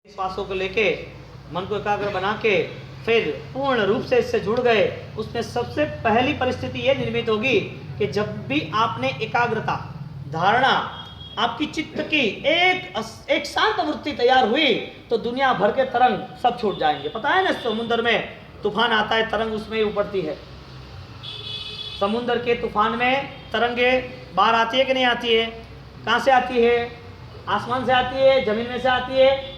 श्वासों को लेके मन को एकाग्र बना के फिर पूर्ण रूप से इससे जुड़ गए, उसमें सबसे पहली परिस्थिति ये निर्मित होगी कि जब भी आपने एकाग्रता धारणा आपकी चित्त की एक शांत वृत्ति तैयार हुई तो दुनिया भर के तरंग सब छूट जाएंगे। पता है ना, समुद्र में तूफान आता है, तरंग उसमें ही उपड़ती है। समुद्र के तूफान में तरंगे बाहर आती है कि नहीं आती है? कहाँ से आती है? आसमान से आती है, जमीन में से आती है,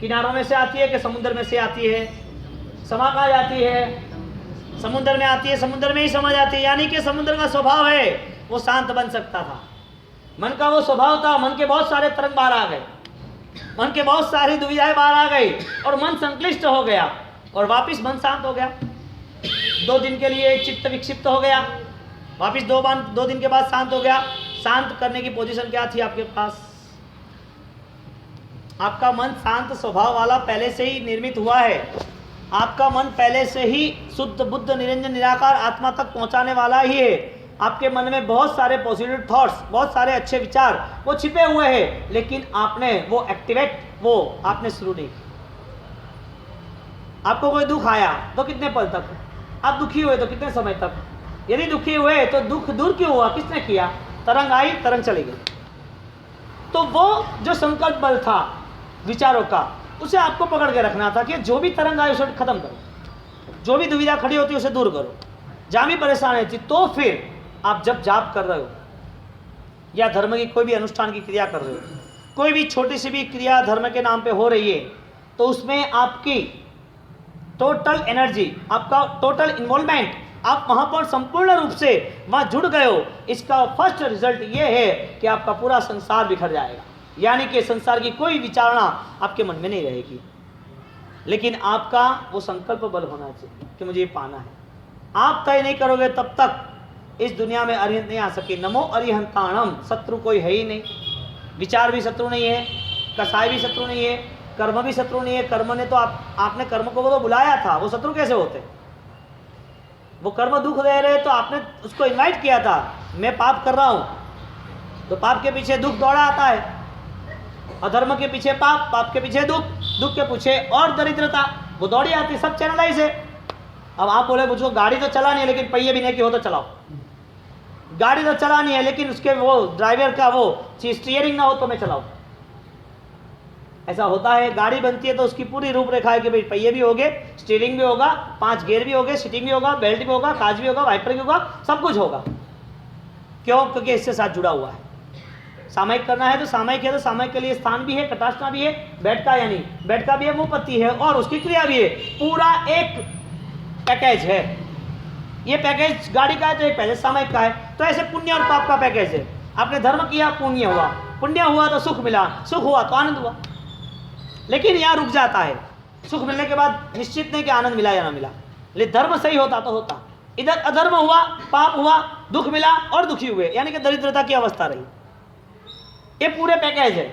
किनारों में से आती है कि समुद्र में से आती है? समा कहाँ जाती है? समुद्र में आती है, समुद्र में ही समा जाती है। यानी कि समुद्र का स्वभाव है वो शांत बन सकता था। मन का वो स्वभाव था, मन के बहुत सारे तरंग बाहर आ गए, मन के बहुत सारी दुविधाएं बाहर आ गई और मन संक्लिष्ट हो गया और वापिस मन शांत हो गया। 2 दिन के लिए चित्त विक्षिप्त हो गया, वापिस 2 दिन के बाद शांत हो गया। शांत करने की पोजीशन क्या थी आपके पास? आपका मन शांत स्वभाव वाला पहले से ही निर्मित हुआ है। आपका मन पहले से ही शुद्ध बुद्ध निरंजन निराकार आत्मा तक पहुंचाने वाला ही है। आपके मन में बहुत सारे पॉजिटिव थॉट्स, बहुत सारे अच्छे विचार वो छिपे हुए हैं, लेकिन आपने वो एक्टिवेट आपने शुरू नहीं किया। आपको कोई दुख आया तो कितने पल तक आप दुखी हुए? तो कितने समय तक? यदि दुखी हुए तो दुख दूर क्यों हुआ? किसने किया? तरंग आई, तरंग चली गई। तो वो जो संकल्प बल था विचारों का, उसे आपको पकड़ के रखना था कि जो भी तरंग आई उसे खत्म करो, जो भी दुविधा खड़ी होती है उसे दूर करो, जहां भी परेशानी थी। तो फिर आप जब जाप कर रहे हो या धर्म की कोई भी अनुष्ठान की क्रिया कर रहे हो, कोई भी छोटी सी भी क्रिया धर्म के नाम पे हो रही है, तो उसमें आपकी टोटल एनर्जी, आपका टोटल इन्वॉल्वमेंट, आप वहां पर संपूर्ण रूप से वहां जुड़ गए हो। इसका फर्स्ट रिजल्ट ये है कि आपका पूरा संसार बिखर जाएगा, यानी कि संसार की कोई विचारणा आपके मन में नहीं रहेगी। लेकिन आपका वो संकल्प बल होना चाहिए कि मुझे ये पाना है। आप तय नहीं करोगे तब तक इस दुनिया में अरिहंत नहीं आ सके। नमो अरिहंताणम, शत्रु कोई है ही नहीं। विचार भी शत्रु नहीं है, कसाय भी शत्रु नहीं है, कर्म भी शत्रु नहीं है। कर्म ने तो आपने कर्म को तो बुलाया था, वो शत्रु कैसे होते? वो कर्म दुख दे रहे तो आपने उसको इनवाइट किया था, मैं पाप कर रहा हूं, तो पाप के पीछे दुख दौड़ा आता है। अधर्म के पीछे पाप, पाप के पीछे दुख, दुख के पीछे और दरिद्रता, वो दौड़ी आती। सब चैनलाइज है। अब आप बोले मुझको गाड़ी तो चलानी है लेकिन पहिए भी नहीं की हो तो चलाओ। गाड़ी तो चलानी है लेकिन उसके वो ड्राइवर का वो स्टीयरिंग ना हो तो मैं चलाऊं। ऐसा होता है। गाड़ी बनती है तो उसकी पूरी रूपरेखा है कि भाई पहिए भी होंगे, स्टीयरिंग भी होगा, 5 गियर भी होंगे, सीटिंग भी होगा, बेल्ट भी होगा, कांच भी होगा, वाइपर भी होगा, सब कुछ होगा। क्यों? क्योंकि इससे साथ जुड़ा हुआ है। सामयिक करना है तो सामयिक है, तो सामयिक के लिए स्थान भी है, कटाष्ठा भी है, बेड का यानी बेड का भी है, मुपत्ति है और उसकी क्रिया भी है। पूरा एक पैकेज है। ये पैकेज गाड़ी का है तो एक पैकेज सामयिक का है। तो ऐसे पुण्य और पाप का पैकेज है। आपने धर्म किया, पुण्य हुआ, पुण्य हुआ तो सुख मिला, सुख हुआ तो आनंद हुआ। लेकिन यहाँ रुक जाता है। सुख मिलने के बाद निश्चित नहीं कि आनंद मिला या ना मिला, लेकिन धर्म सही होता तो होता। इधर अधर्म हुआ, पाप हुआ, दुख मिला और दुखी हुए, यानी कि दरिद्रता की अवस्था रही। ये पूरे पैकेज है।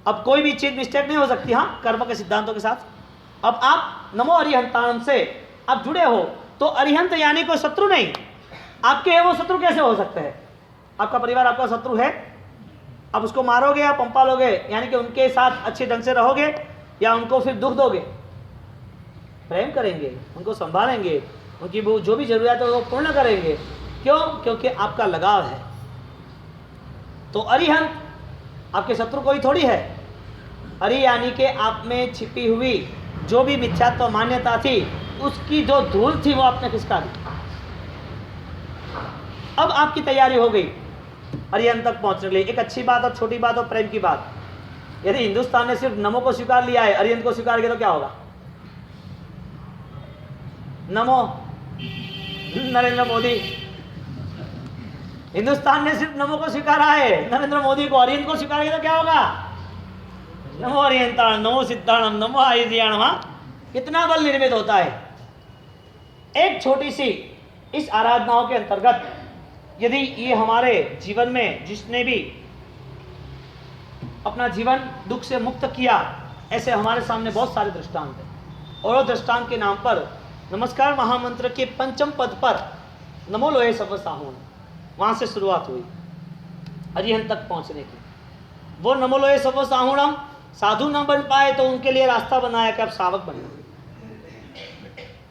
अब कोई भी चीज मिस्टेक नहीं हो सकती। हाँ, कर्म के सिद्धांतों के साथ। अब आप नमो अरिहंताणम से आप जुड़े हो तो अरिहंत यानी कोई शत्रु नहीं आपके है। वो शत्रु कैसे हो सकते हैं? आपका परिवार आपका शत्रु है, अब उसको मारोगे या पंपा लोगे, यानी कि उनके साथ अच्छे ढंग से रहोगे या उनको फिर दुख दोगे? प्रेम करेंगे, उनको संभालेंगे, उनकी वो जो भी जरूरत है वो पूर्ण करेंगे। क्यों? क्योंकि आपका लगाव है। तो अरिहंत आपके शत्रु कोई थोड़ी है। अरि यानी कि आप में छिपी हुई जो भी मिथ्यात्व मान्यता थी, उसकी जो धूल थी वो आपने खिसका दी। अब आपकी तैयारी हो गई अरिहंत तक पहुंचने के लिए। एक अच्छी बात और छोटी बात और प्रेम की बात। यदि हिंदुस्तान ने सिर्फ नमो को स्वीकार लिया है, अरिहंत को स्वीकार किया तो क्या होगा? नमो नरेंद्र मोदी, हिंदुस्तान ने सिर्फ नमो को स्वीकारा है, नरेंद्र मोदी को। अरिहंत को स्वीकार किया तो क्या होगा? नमो अरिहंताणम, नमो सिद्धाणम, नमो आयुर्याणम। कितना बल निर्मित होता है। एक छोटी सी इस आराधनाओं के अंतर्गत यदि ये हमारे जीवन में जिसने भी अपना जीवन दुख से मुक्त किया, ऐसे हमारे सामने बहुत सारे दृष्टांत हैं। और दृष्टांत के नाम पर नमस्कार महामंत्र के 5वें पद पर नमो लोहे सर्व साहून, वहां से शुरुआत हुई अरिहंत तक पहुंचने की। वो नमो लोहे सर्व साहूणम साधु न बन पाए तो उनके लिए रास्ता बनाया कि आप श्रावक बने।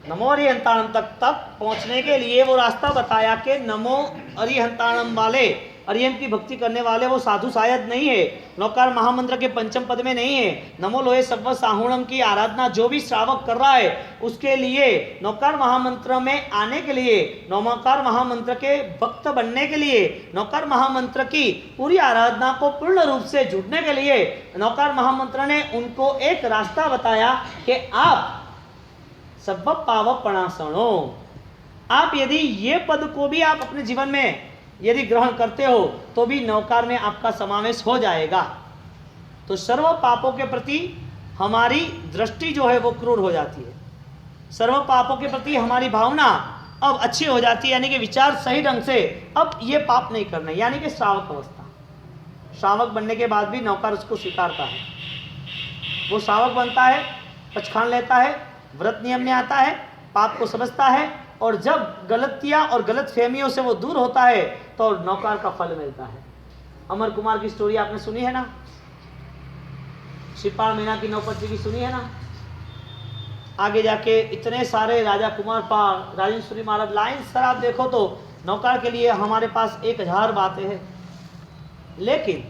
नमो अरिहंताणम तक पहुंचने के लिए वो रास्ता बताया कि नमो अरिहंताणम वाले, अरिहंत की भक्ति करने वाले वो साधु शायद नहीं है, नौकार महामंत्र के पंचम पद में नहीं है। नमो लोहे सव्व साहुणम की आराधना जो भी श्रावक कर रहा है उसके लिए नौकार महामंत्र में आने के लिए, नौकार महामंत्र के भक्त बनने के लिए, नौकार महामंत्र की पूरी आराधना को पूर्ण रूप से जुड़ने के लिए नौकार महामंत्र ने उनको एक रास्ता बताया कि आप सब पाव पणासणो, आप यदि ये पद को भी आप अपने जीवन में यदि ग्रहण करते हो तो भी नौकार में आपका समावेश हो जाएगा। तो सर्व पापों के प्रति हमारी दृष्टि जो है वो क्रूर हो जाती है, सर्व पापों के प्रति हमारी भावना अब अच्छी हो जाती है, यानी कि विचार सही ढंग से अब ये पाप नहीं करना, यानी कि श्रावक अवस्था। श्रावक बनने के बाद भी नौकर उसको स्वीकारता है, वो श्रावक बनता है, पचखान लेता है, व्रत नियम में आता है, पाप को समझता है, और जब गलतियां और गलत फहमियों से वो दूर होता है तो नौकार का फल मिलता है। अमर कुमार की स्टोरी आपने सुनी है ना, श्रीपाल मीना की नौपत जी की सुनी है ना, आगे जाके इतने सारे राजा कुमार पाल, राजेंद्र महाराज, लाइन सर आप देखो तो नौकार के लिए हमारे पास 1000 बातें हैं, लेकिन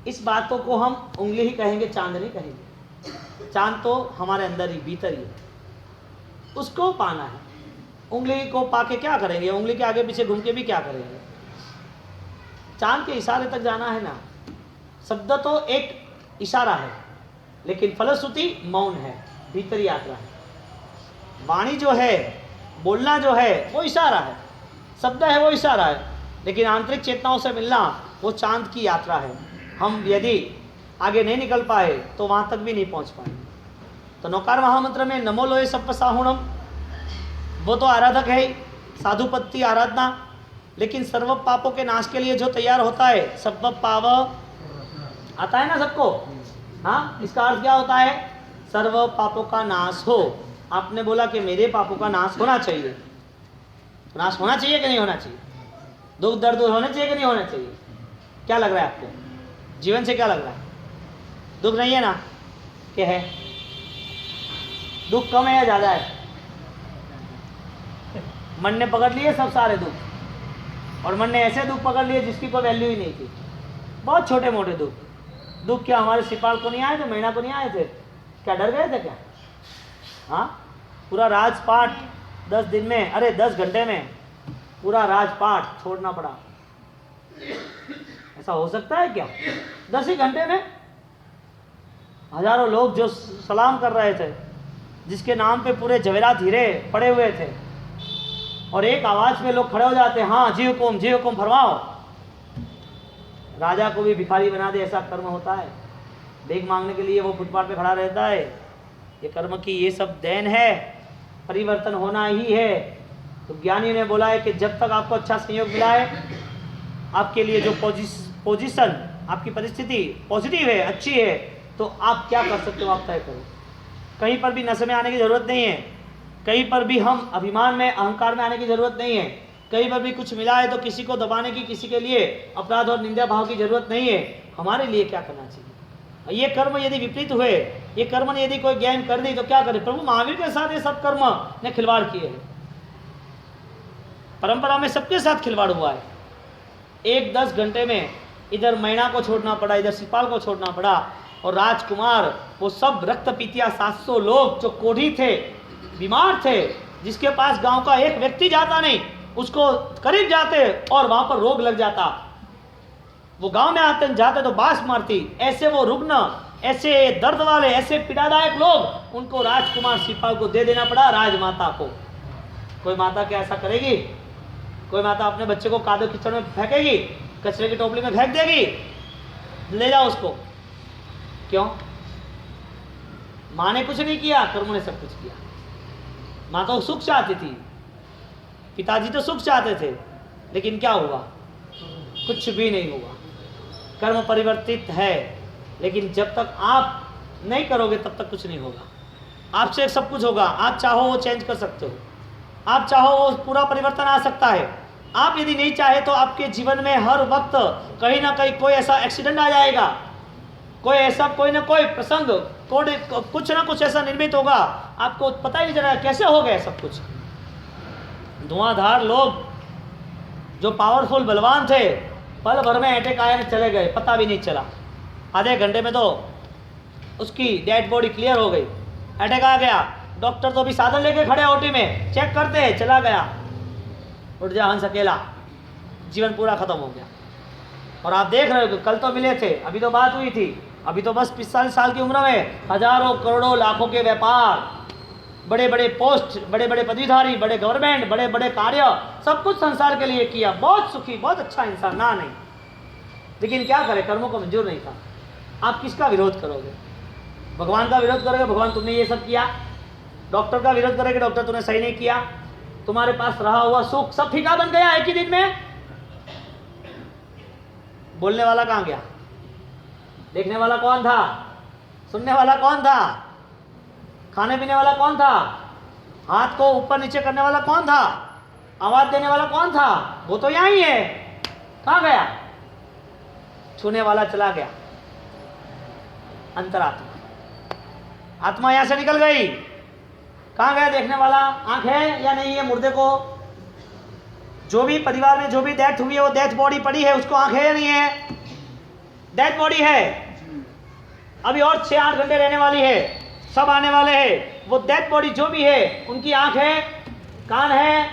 इस बातों को हम उंगली ही कहेंगे, चांद नहीं कहेंगे। चांद तो हमारे अंदर ही, भीतर ही, उसको पाना है। उंगली को पाके क्या करेंगे, उंगली के आगे पीछे घूम के भी क्या करेंगे, चांद के इशारे तक जाना है ना। शब्द तो एक इशारा है, लेकिन फलश्रुति मौन है, भीतरी यात्रा है। वाणी जो है, बोलना जो है वो इशारा है, शब्द है वो इशारा है, लेकिन आंतरिक चेतनाओं से मिलना वो चांद की यात्रा है। हम यदि आगे नहीं निकल पाए तो वहाँ तक भी नहीं पहुँच पाए। तो नौकार महामंत्र में नमो लोहे सप्प साहुणम, वो तो आराधक है, साधुपत्ति आराधना, लेकिन सर्व पापों के नाश के लिए जो तैयार होता है, सब पाव आता है ना सबको, हाँ, इसका अर्थ क्या होता है, सर्व पापों का नाश हो। आपने बोला कि मेरे पापों का नाश होना चाहिए, नाश होना चाहिए कि नहीं होना चाहिए, दुख दर्द होने चाहिए कि नहीं होना चाहिए, क्या लग रहा है आपको, जीवन से क्या लग रहा है, दुख नहीं है ना, क्या है, दुख कम है या ज़्यादा है? मन ने पकड़ लिए सब सारे दुख, और मन ने ऐसे दुख पकड़ लिए जिसकी कोई वैल्यू ही नहीं थी, बहुत छोटे मोटे दुख। दुख क्या हमारे सिपाल को नहीं आए थे, महीना को नहीं आए थे, क्या डर गए थे क्या? हाँ, पूरा राजपाट 10 दिन में, अरे 10 घंटे में पूरा राजपाट छोड़ना पड़ा, ऐसा हो सकता है क्या? 10 ही घंटे में हजारों लोग जो सलाम कर रहे थे, जिसके नाम पे पूरे जवेरात हीरे पड़े हुए थे, और एक आवाज में लोग खड़े हो जाते, हाँ जी हुकुम फरमाओ। राजा को भी भिखारी बना दे, ऐसा कर्म होता है। भीख मांगने के लिए वो फुटपाथ पे खड़ा रहता है, ये कर्म की ये सब देन है, परिवर्तन होना ही है। तो ज्ञानी ने बोला है कि जब तक आपको अच्छा संयोग मिला है, आपके लिए जो पोजीशन, आपकी परिस्थिति पॉजिटिव है, अच्छी है, तो आप क्या कर सकते हो आप तय करो। कहीं पर भी नशे में आने की ज़रूरत नहीं है, कहीं पर भी हम अभिमान में, अहंकार में आने की ज़रूरत नहीं है, कहीं पर भी कुछ मिला है तो किसी को दबाने की, किसी के लिए अपराध और निंदा भाव की जरूरत नहीं है। हमारे लिए क्या करना चाहिए, ये कर्म यदि विपरीत हुए, ये कर्म ने यदि कोई ज्ञान कर दी तो क्या करे। प्रभु महावीर के साथ ये सब कर्म ने खिलवाड़ किए हैं, परंपरा में सबके साथ खिलवाड़ हुआ है। 10 घंटे में इधर मैना को छोड़ना पड़ा, इधर सिपाल को छोड़ना पड़ा, और राजकुमार वो सब रक्तपीतिया 700 लोग जो कोढ़ी थे, बीमार थे, जिसके पास गांव का एक व्यक्ति जाता नहीं, उसको करीब जाते और वहां पर रोग लग जाता, वो गांव में आते जाते तो बास मारती, ऐसे वो रुग्ण, ऐसे दर्द वाले, ऐसे पीड़ादायक लोग, उनको राजकुमार सिपाल को दे देना पड़ा, राजमाता को। कोई माता क्या ऐसा करेगी? कोई माता अपने बच्चे को कादो कीचड़ में फेंकेगी, कचरे की टोपली में फेंक देगी, ले जाओ उसको, क्यों? माँ ने कुछ नहीं किया, कर्म ने सब कुछ किया। माँ तो सुख चाहती थी, पिताजी तो सुख चाहते थे, लेकिन क्या हुआ? कुछ भी नहीं हुआ। कर्म परिवर्तित है, लेकिन जब तक आप नहीं करोगे तब तक कुछ नहीं होगा। आपसे सब कुछ होगा, आप चाहो वो चेंज कर सकते हो, आप चाहो वो पूरा परिवर्तन आ सकता है। आप यदि नहीं चाहे तो आपके जीवन में हर वक्त कहीं ना कहीं कोई ऐसा एक्सीडेंट आ जाएगा, कोई ऐसा कोई ना कोई प्रसंग, कुछ ना कुछ ऐसा निर्मित होगा, आपको पता ही नहीं चला कैसे हो गया सब कुछ। धुआंधार लोग जो पावरफुल बलवान थे, पल भर में अटैक आया चले गए, पता भी नहीं चला। आधे घंटे में तो उसकी डेड बॉडी क्लियर हो गई। अटैक आ गया, डॉक्टर तो अभी साधन लेके खड़े ओटी में, चेक करते, चला गया, उठ जा हंस अकेला, जीवन पूरा खत्म हो गया। और आप देख रहे हो कि कल तो मिले थे, अभी तो बात हुई थी, अभी तो बस 45 साल की उम्र में हजारों करोड़ों लाखों के व्यापार, बड़े बड़े पोस्ट, बड़े बड़े पदवीधारी, बड़े गवर्नमेंट, बड़े बड़े कार्य, सब कुछ संसार के लिए किया, बहुत सुखी, बहुत अच्छा इंसान, ना नहीं, लेकिन क्या करे, कर्मों को मंजूर नहीं था। आप किसका विरोध करोगे? भगवान का विरोध करोगे, भगवान तुमने ये सब किया। डॉक्टर का विरोध करोगे, डॉक्टर तूने सही नहीं किया। तुम्हारे पास रहा हुआ सुख सब फीका बन गया एक ही दिन में। बोलने वाला कहाँ गया? देखने वाला कौन था? सुनने वाला कौन था? खाने पीने वाला कौन था? हाथ को ऊपर नीचे करने वाला कौन था? आवाज देने वाला कौन था? वो तो यहीं है, कहाँ गया? छूने वाला चला गया, अंतरात्मा, आत्मा यहां से निकल गई। कहाँ गया देखने वाला? आंख है या नहीं है मुर्दे को? जो भी परिवार में जो भी डेथ हुई है, वो डेथ बॉडी पड़ी है, उसको आंख है या नहीं है? डेथ बॉडी है, अभी और 6-8 घंटे रहने वाली है, सब आने वाले हैं। वो डेथ बॉडी जो भी है, उनकी आंख है, कान है,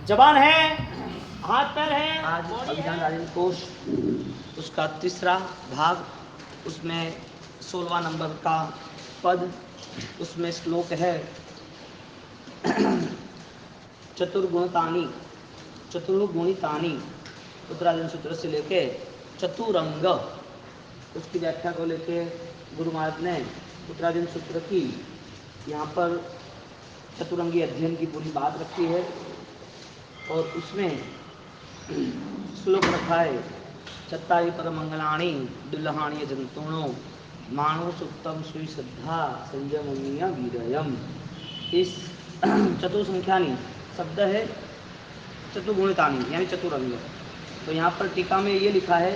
जबान है, हाथ पैर है। आज अभिधान राजेंद्र कोश उसका 3रा भाग, उसमें 16वां नंबर का पद, उसमें श्लोक है चतुर्गुणितानि उत्तराधीन सूत्र से लेके चतुरंग, उसकी व्याख्या को लेके गुरु महाराज ने उत्तराधीन सूत्र की यहाँ पर चतुरंगी अध्ययन की पूरी बात रखी है। और उसमें श्लोक रखा है, चत्तारि परमंगलानि दुल्लहानि जंतुणो मानो सुप्तम श्री श्रद्धा संयमनीय वीरयम। इस चतुर्संख्यानी शब्द है चतुर्गुणितानी यानी चतुरंग। तो यहाँ पर टीका में ये लिखा है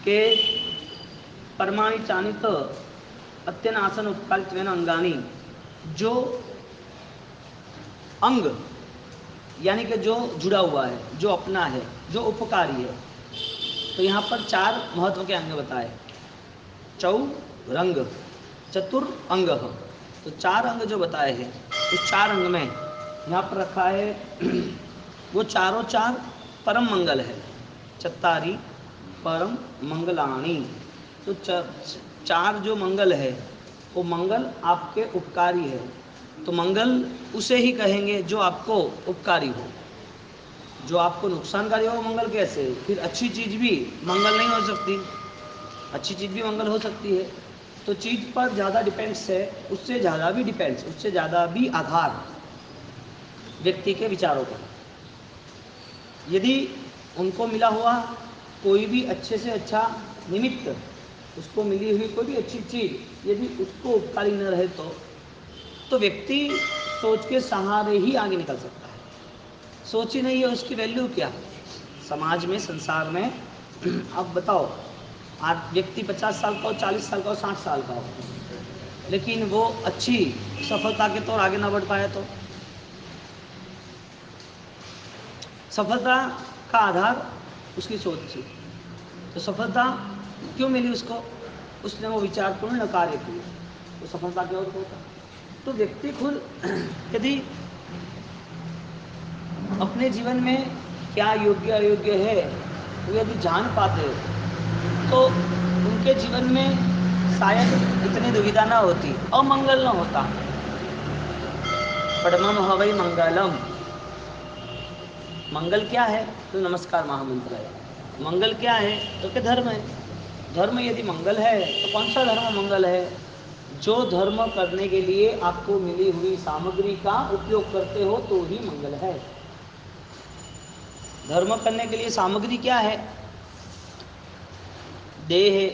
कि परमाणि चानित अत्यनासन उपकारित्वेन अंगानी, जो अंग यानी कि जो जुड़ा हुआ है, जो अपना है, जो उपकारी है। तो यहाँ पर 4 महत्व के अंग बताए, चौरंग, चतुर अंग। तो 4 अंग जो बताए हैं, उस 4 अंग में यहाँ पर रखा है वो चारों 4 परम मंगल है। चत्तारी परम मंगलानी, तो 4 जो मंगल है वो मंगल आपके उपकारी है। तो मंगल उसे ही कहेंगे जो आपको उपकारी हो, जो आपको नुकसानकारी हो मंगल कैसे? फिर अच्छी चीज़ भी मंगल नहीं हो सकती, अच्छी चीज़ भी मंगल हो सकती है। तो चीज़ पर ज़्यादा डिपेंड्स है, उससे ज़्यादा भी डिपेंड्स, उससे ज़्यादा भी आधार व्यक्ति के विचारों पर। यदि उनको मिला हुआ कोई भी अच्छे से अच्छा निमित्त, उसको मिली हुई कोई भी अच्छी चीज़ यदि उसको उपकारी न रहे तो व्यक्ति सोच के सहारे ही आगे निकल सकता है। सोच ही नहीं है उसकी वैल्यू क्या समाज में, संसार में। अब बताओ, आज व्यक्ति 50 साल का हो, 40 साल का हो, 60 साल का हो, लेकिन वो अच्छी सफलता के तौर आगे ना बढ़ पाया तो सफलता का आधार उसकी सोच थी। तो सफलता क्यों मिली उसको? उसने वो विचारपूर्ण कार्य किए, तो सफलता की ओर होता। तो व्यक्ति खुद यदि अपने जीवन में क्या योग्य अयोग्य है वो यदि जान पाते तो उनके जीवन में शायद इतनी दुविधा ना होती, अमंगल ना होता। परमम हवै मंगलम, मंगल क्या है? तो नमस्कार महामंत्र है। मंगल क्या है? तो कि धर्म है। धर्म यदि मंगल है तो कौन सा धर्म मंगल है? जो धर्म करने के लिए आपको मिली हुई सामग्री का उपयोग करते हो तो ही मंगल है। धर्म करने के लिए सामग्री क्या है? देह है,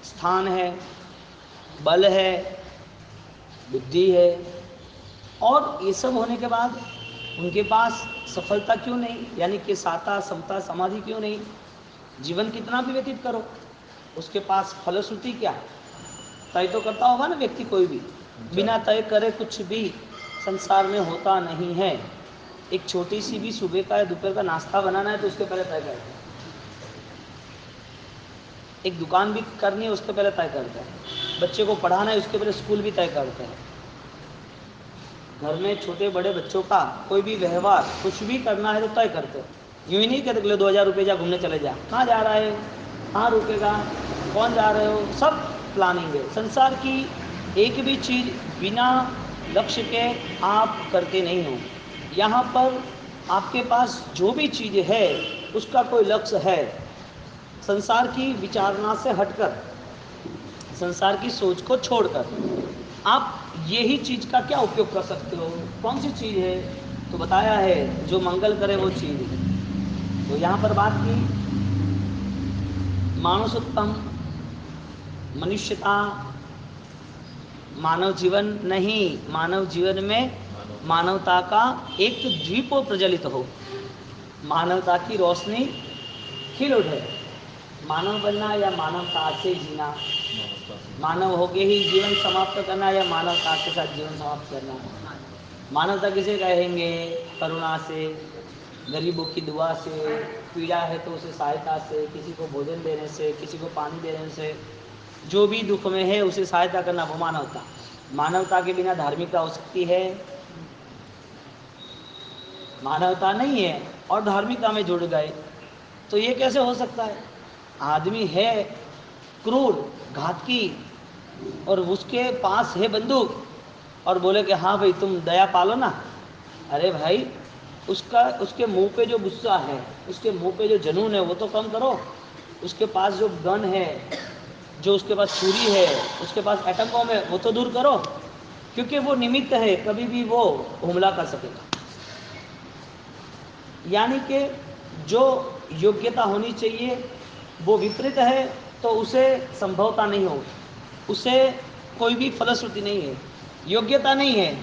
स्थान है, बल है, बुद्धि है। और ये सब होने के बाद उनके पास सफलता क्यों नहीं, यानी कि साता समता समाधि क्यों नहीं? जीवन कितना भी व्यतीत करो, उसके पास फलश्रुति क्या, तय तो करता होगा ना व्यक्ति कोई भी। बिना तय करे कुछ भी संसार में होता नहीं है। एक छोटी सी भी सुबह का या दोपहर का नाश्ता बनाना है तो उसके पहले तय करते हैं। एक दुकान भी करनी है उसके पहले तय करते हैं। बच्चे को पढ़ाना है उसके पहले स्कूल भी तय करते हैं। घर में छोटे बड़े बच्चों का कोई भी व्यवहार कुछ भी करना है तो तय करते हैं। यूँ ही नहीं कहते कि 2000 रुपये जा घूमने चले जा, कहाँ जा रहा है, कहाँ रुकेगा, कौन जा रहे हो, सब प्लानिंग है। संसार की एक भी चीज़ बिना लक्ष्य के आप करते नहीं हो। यहाँ पर आपके पास जो भी चीज़ है उसका कोई लक्ष्य है। संसार की विचारना से हटकर, संसार की सोच को छोड़कर आप यही चीज़ का क्या उपयोग कर सकते हो, कौन सी चीज़ है, तो बताया है जो मंगल करे वो चीज़ है। तो यहाँ पर बात की मानसोत्तम, मनुष्यता, मानव जीवन नहीं, मानव जीवन में मानवता का एक द्वीप प्रज्वलित हो, मानवता की रोशनी खिल उठे। मानव बनना या मानवता से जीना, मानव होके ही जीवन समाप्त करना या मानवता के साथ जीवन समाप्त करना। मानवता किसे कहेंगे, करुणा से, गरीबों की दुआ से, पीड़ा है तो उसे सहायता से, किसी को भोजन देने से, किसी को पानी देने से, जो भी दुख में है उसे सहायता करना, वो मानवता। मानवता के बिना धार्मिकता हो सकती है? मानवता नहीं है और धार्मिकता में जुड़ गए तो ये कैसे हो सकता है? आदमी है क्रूर, घातकी, और उसके पास है बंदूक और बोले कि हाँ भाई तुम दया पालो ना। अरे भाई, उसके मुंह पे जो गुस्सा है, उसके मुंह पे जो जुनून है वो तो कम करो। उसके पास जो गन है, जो उसके पास छुरी है, उसके पास एटम बम है, वो तो दूर करो, क्योंकि वो निमित्त है, कभी भी वो हमला कर सकेगा। यानी कि जो योग्यता होनी चाहिए वो विपरीत है तो उसे संभवता नहीं होगी, उसे कोई भी फलश्रुति नहीं है। योग्यता नहीं है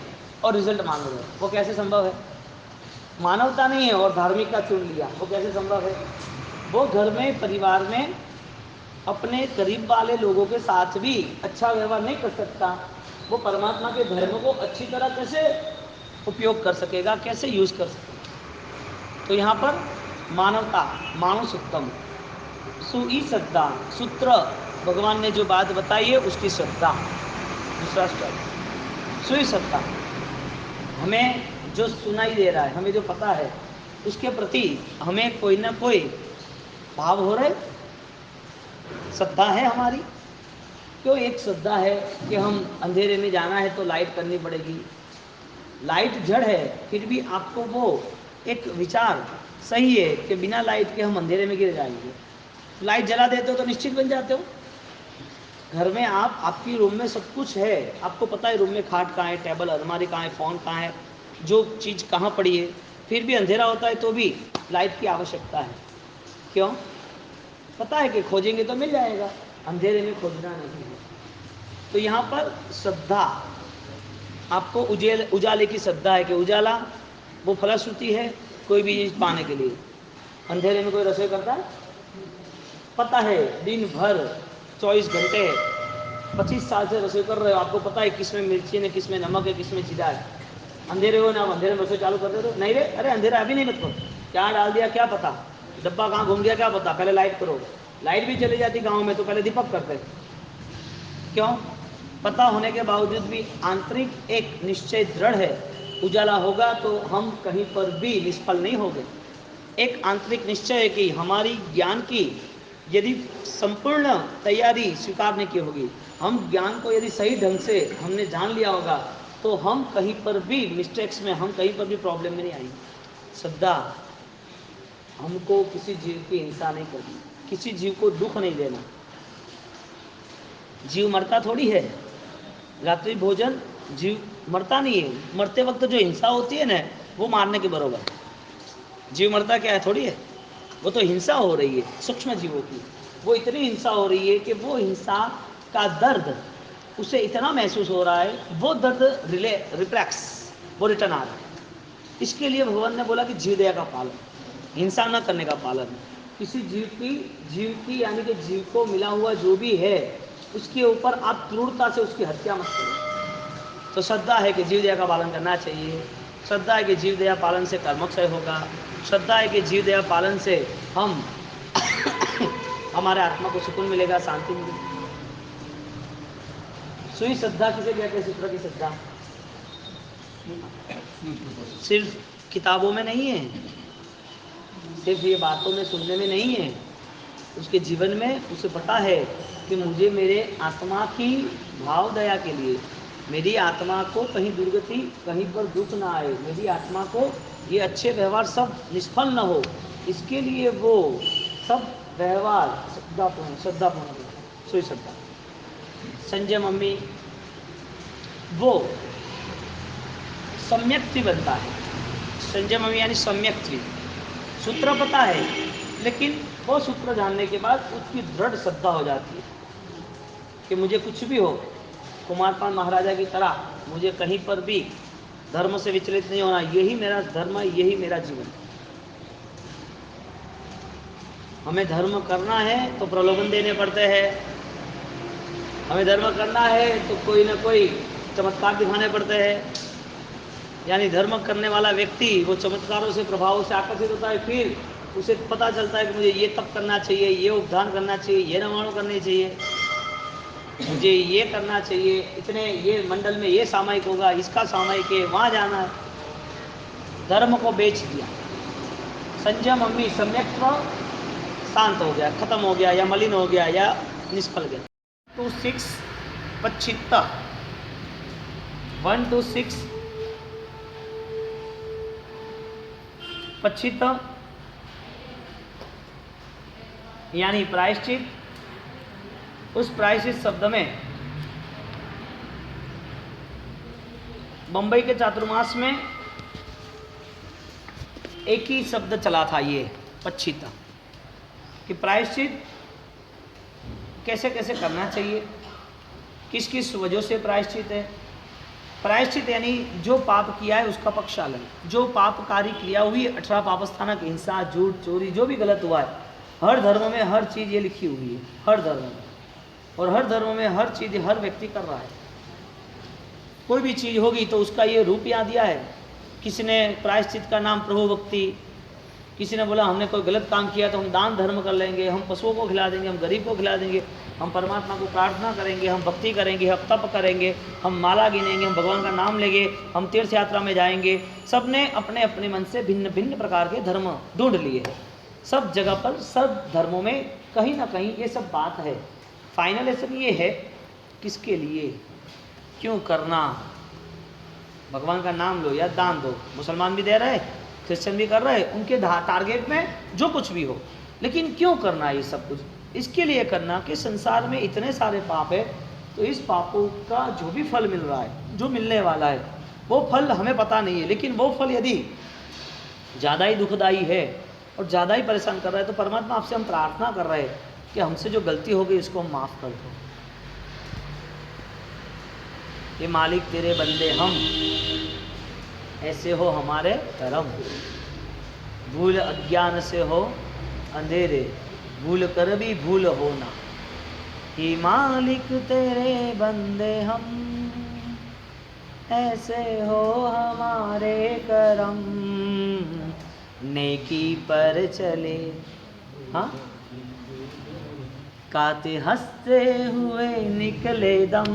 और रिजल्ट मांग रहे हो, वो कैसे संभव है? मानवता नहीं है और धार्मिकता चुन लिया, वो कैसे संभव है? वो घर में, परिवार में अपने करीब वाले लोगों के साथ भी अच्छा व्यवहार नहीं कर सकता, वो परमात्मा के धर्म को अच्छी तरह कैसे उपयोग कर सकेगा, कैसे यूज कर सकेगा? तो यहाँ पर मानवता, मानुषोत्तम, सुई श्रद्धा, सूत्र भगवान ने जो बात बताई है उसकी श्रद्धा। दूसरा स्टेप सुई श्रद्धा, हमें जो सुनाई दे रहा है, हमें जो पता है, उसके प्रति हमें कोई ना कोई भाव हो रहे, श्रद्धा है हमारी। क्यों? एक श्रद्धा है कि हम अंधेरे में जाना है तो लाइट करनी पड़ेगी, लाइट जड़ है, फिर भी आपको वो एक विचार सही है कि बिना लाइट के हम अंधेरे में गिर जाएंगे। लाइट जला देते हो तो निश्चित बन जाते हो। घर में आपकी रूम में सब कुछ है, आपको पता है रूम में खाट कहाँ है, टेबल अलमारी कहाँ है, फ़ोन कहाँ है, जो चीज़ कहाँ पड़ी है, फिर भी अंधेरा होता है तो भी लाइट की आवश्यकता है। क्यों? पता है कि खोजेंगे तो मिल जाएगा, अंधेरे में खोजना नहीं है। तो यहाँ पर श्रद्धा, आपको उजाले की श्रद्धा है कि उजाला वो फलश्रुति है कोई भी चीज़ पाने के लिए। अंधेरे में कोई रसोई करता है? पता है दिन भर 24 घंटे 25 साल से रसोई कर रहे हो, आपको पता है किसमें मिर्ची है, किसमें नमक है, किसमें जीरा है। अंधेरे हो ना, अंधेरे में रसोई चालू कर दे तो नहीं रे, अरे अंधेरा अभी नहीं, मतलब क्या डाल दिया क्या पता, डब्बा कहाँ घूम गया क्या पता, पहले लाइट करो। लाइट भी चली जाती गाँव में तो पहले दीपक करते। क्यों? पता होने के बावजूद भी आंतरिक एक निश्चय दृढ़ है, उजाला होगा तो हम कहीं पर भी निष्फल नहीं होंगे। एक आंतरिक निश्चय है कि हमारी ज्ञान की यदि संपूर्ण तैयारी स्वीकारने की होगी, हम ज्ञान को यदि सही ढंग से हमने जान लिया होगा तो हम कहीं पर भी मिस्टेक्स में, हम कहीं पर भी प्रॉब्लम में नहीं आएंगे। श्रद्धा हमको किसी जीव की हिंसा नहीं करनी, किसी जीव को दुख नहीं देना। जीव मरता थोड़ी है, रात्रि भोजन जीव मरता नहीं है, मरते वक्त जो हिंसा होती है ना वो मारने के बराबर। जीव मरता क्या है, थोड़ी है, वो तो हिंसा हो रही है सूक्ष्म जीवों की, वो इतनी हिंसा हो रही है कि वो हिंसा का दर्द उसे इतना महसूस हो रहा है, वो दर्द रिफ्लेक्स वो रिटर्न आ रहा है। इसके लिए भगवान ने बोला कि जीव दया का पालन, हिंसा न करने का पालन। किसी जीव की यानी कि जीव को मिला हुआ जो भी है उसके ऊपर आप क्रूरता से उसकी हत्या मत करो। तो श्रद्धा है कि जीव दया का पालन करना चाहिए, श्रद्धा है कि जीव दया पालन से कर्मक्षय होगा, श्रद्धा है कि जीव दया पालन से हम हमारे आत्मा को सुकून मिलेगा, शांति मिलेगी। सुई श्रद्धा किसे कहते हैं? सूत्र की श्रद्धा सिर्फ किताबों में नहीं है, सिर्फ ये बातों में सुनने में नहीं है, उसके जीवन में उसे पता है कि मुझे मेरे आत्मा की भाव दया के लिए, मेरी आत्मा को कहीं दुर्गति, कहीं पर दुख ना आए, मेरी आत्मा को ये अच्छे व्यवहार सब निष्फल न हो, इसके लिए वो सब व्यवहार श्रद्धापूर्ण सोई श्रद्धा। संजय मम्मी वो सम्यक्ति बनता है, संजय मम्मी यानी सम्यक्ति। सूत्र पता है लेकिन वो सूत्र जानने के बाद उसकी दृढ़ श्रद्धा हो जाती है कि मुझे कुछ भी हो, कुमारपाल महाराजा की तरह मुझे कहीं पर भी धर्म से विचलित नहीं होना, यही मेरा धर्म है, यही मेरा जीवन। हमें धर्म करना है तो प्रलोभन देने पड़ते हैं, हमें धर्म करना है तो कोई ना कोई चमत्कार दिखाने पड़ते हैं। यानी धर्म करने वाला व्यक्ति वो चमत्कारों से, प्रभावों से आकर्षित होता है, फिर उसे पता चलता है कि मुझे ये तप करना चाहिए, ये उपदान करना चाहिए, ये नमाणु करनी चाहिए, मुझे ये करना चाहिए, इतने ये मंडल में ये सामायिक होगा, इसका सामायिक है, वहाँ जाना है। धर्म को बेच दिया। संजय मम्मी सम्यक्त्व शांत हो गया, खत्म हो गया, या मलिन हो गया, या निष्फल गया। 1 to 6 पच्चित्ता, 1 to 6 पच्चित्त यानी प्रायश्चित। उस प्रायश्चित शब्द में बंबई के चातुर्मास में एक ही शब्द चला था, ये पच्चित्त, कि प्रायश्चित कैसे कैसे करना चाहिए, किस किस वजह से प्रायश्चित है। प्रायश्चित यानी जो पाप किया है उसका पक्षालन, जो पापकारी क्रिया हुई, 18 पापस्थानक, हिंसा, झूठ, चोरी, जो भी गलत हुआ है, हर धर्म में हर चीज़ ये लिखी हुई है, हर धर्म में, और हर धर्म में हर चीज़ हर व्यक्ति कर रहा है। कोई भी चीज़ होगी तो उसका ये रूप यहाँ दिया है। किसी ने प्रायश्चित का नाम प्रभु भक्ति, किसी ने बोला हमने कोई गलत काम किया तो हम दान धर्म कर लेंगे, हम पशुओं को खिला देंगे, हम गरीब को खिला देंगे, हम परमात्मा को प्रार्थना करेंगे, हम भक्ति करेंगे, हम तप करेंगे, हम माला गिनेंगे, हम भगवान का नाम लेंगे, हम तीर्थ यात्रा में जाएंगे। सब ने अपने अपने मन से भिन्न भिन्न प्रकार के धर्म ढूंढ लिए हैं। सब जगह पर सब धर्मों में कहीं ना कहीं ये सब बात है। फाइनलेशन ये है, किसके लिए, क्यों करना। भगवान का नाम लो या दान दो, मुसलमान भी दे रहे, क्रिश्चियन भी कर रहे, उनके टारगेट में जो कुछ भी हो, लेकिन क्यों करना ये सब कुछ? इसके लिए करना कि संसार में इतने सारे पाप है, तो इस पापों का जो भी फल मिल रहा है, जो मिलने वाला है, वो फल हमें पता नहीं है, लेकिन वो फल यदि ज़्यादा ही दुखदायी है और ज़्यादा ही परेशान कर रहा है, तो परमात्मा आपसे हम प्रार्थना कर रहे हैं कि हमसे जो गलती हो गई इसको हम माफ़ कर दो। ये मालिक तेरे बंदे हम, ऐसे हो हमारे कर्म, भूल अज्ञान से हो अंधेरे, भूल कर भी भूल होना। हे मालिक तेरे बंदे हम, ऐसे हो हमारे कर्म, नेकी पर चले। हाँ, काते हंसते हुए निकले दम,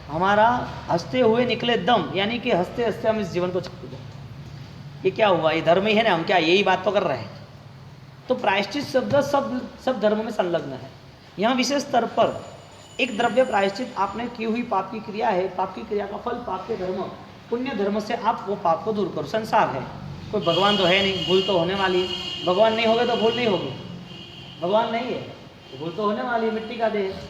हमारा हंसते हुए निकले दम, यानी कि हंसते हंसते हम इस जीवन को छोड़ दें। ये क्या हुआ? ये धर्म ही है ना, हम क्या यही बात तो कर रहे हैं? तो प्रायश्चित शब्द सब धर्म में संलग्न है। यहाँ विशेष स्तर पर एक द्रव्य प्रायश्चित आपने की हुई पाप की क्रिया है, पाप की क्रिया का फल पाप के धर्म, पुण्य धर्म से आप वो पाप को दूर करो। संसार है, कोई भगवान तो है नहीं, भूल तो होने वाली है। भगवान नहीं होगे तो भूल नहीं होगी, भगवान नहीं है तो भूल तो होने वाली है। मिट्टी का देह,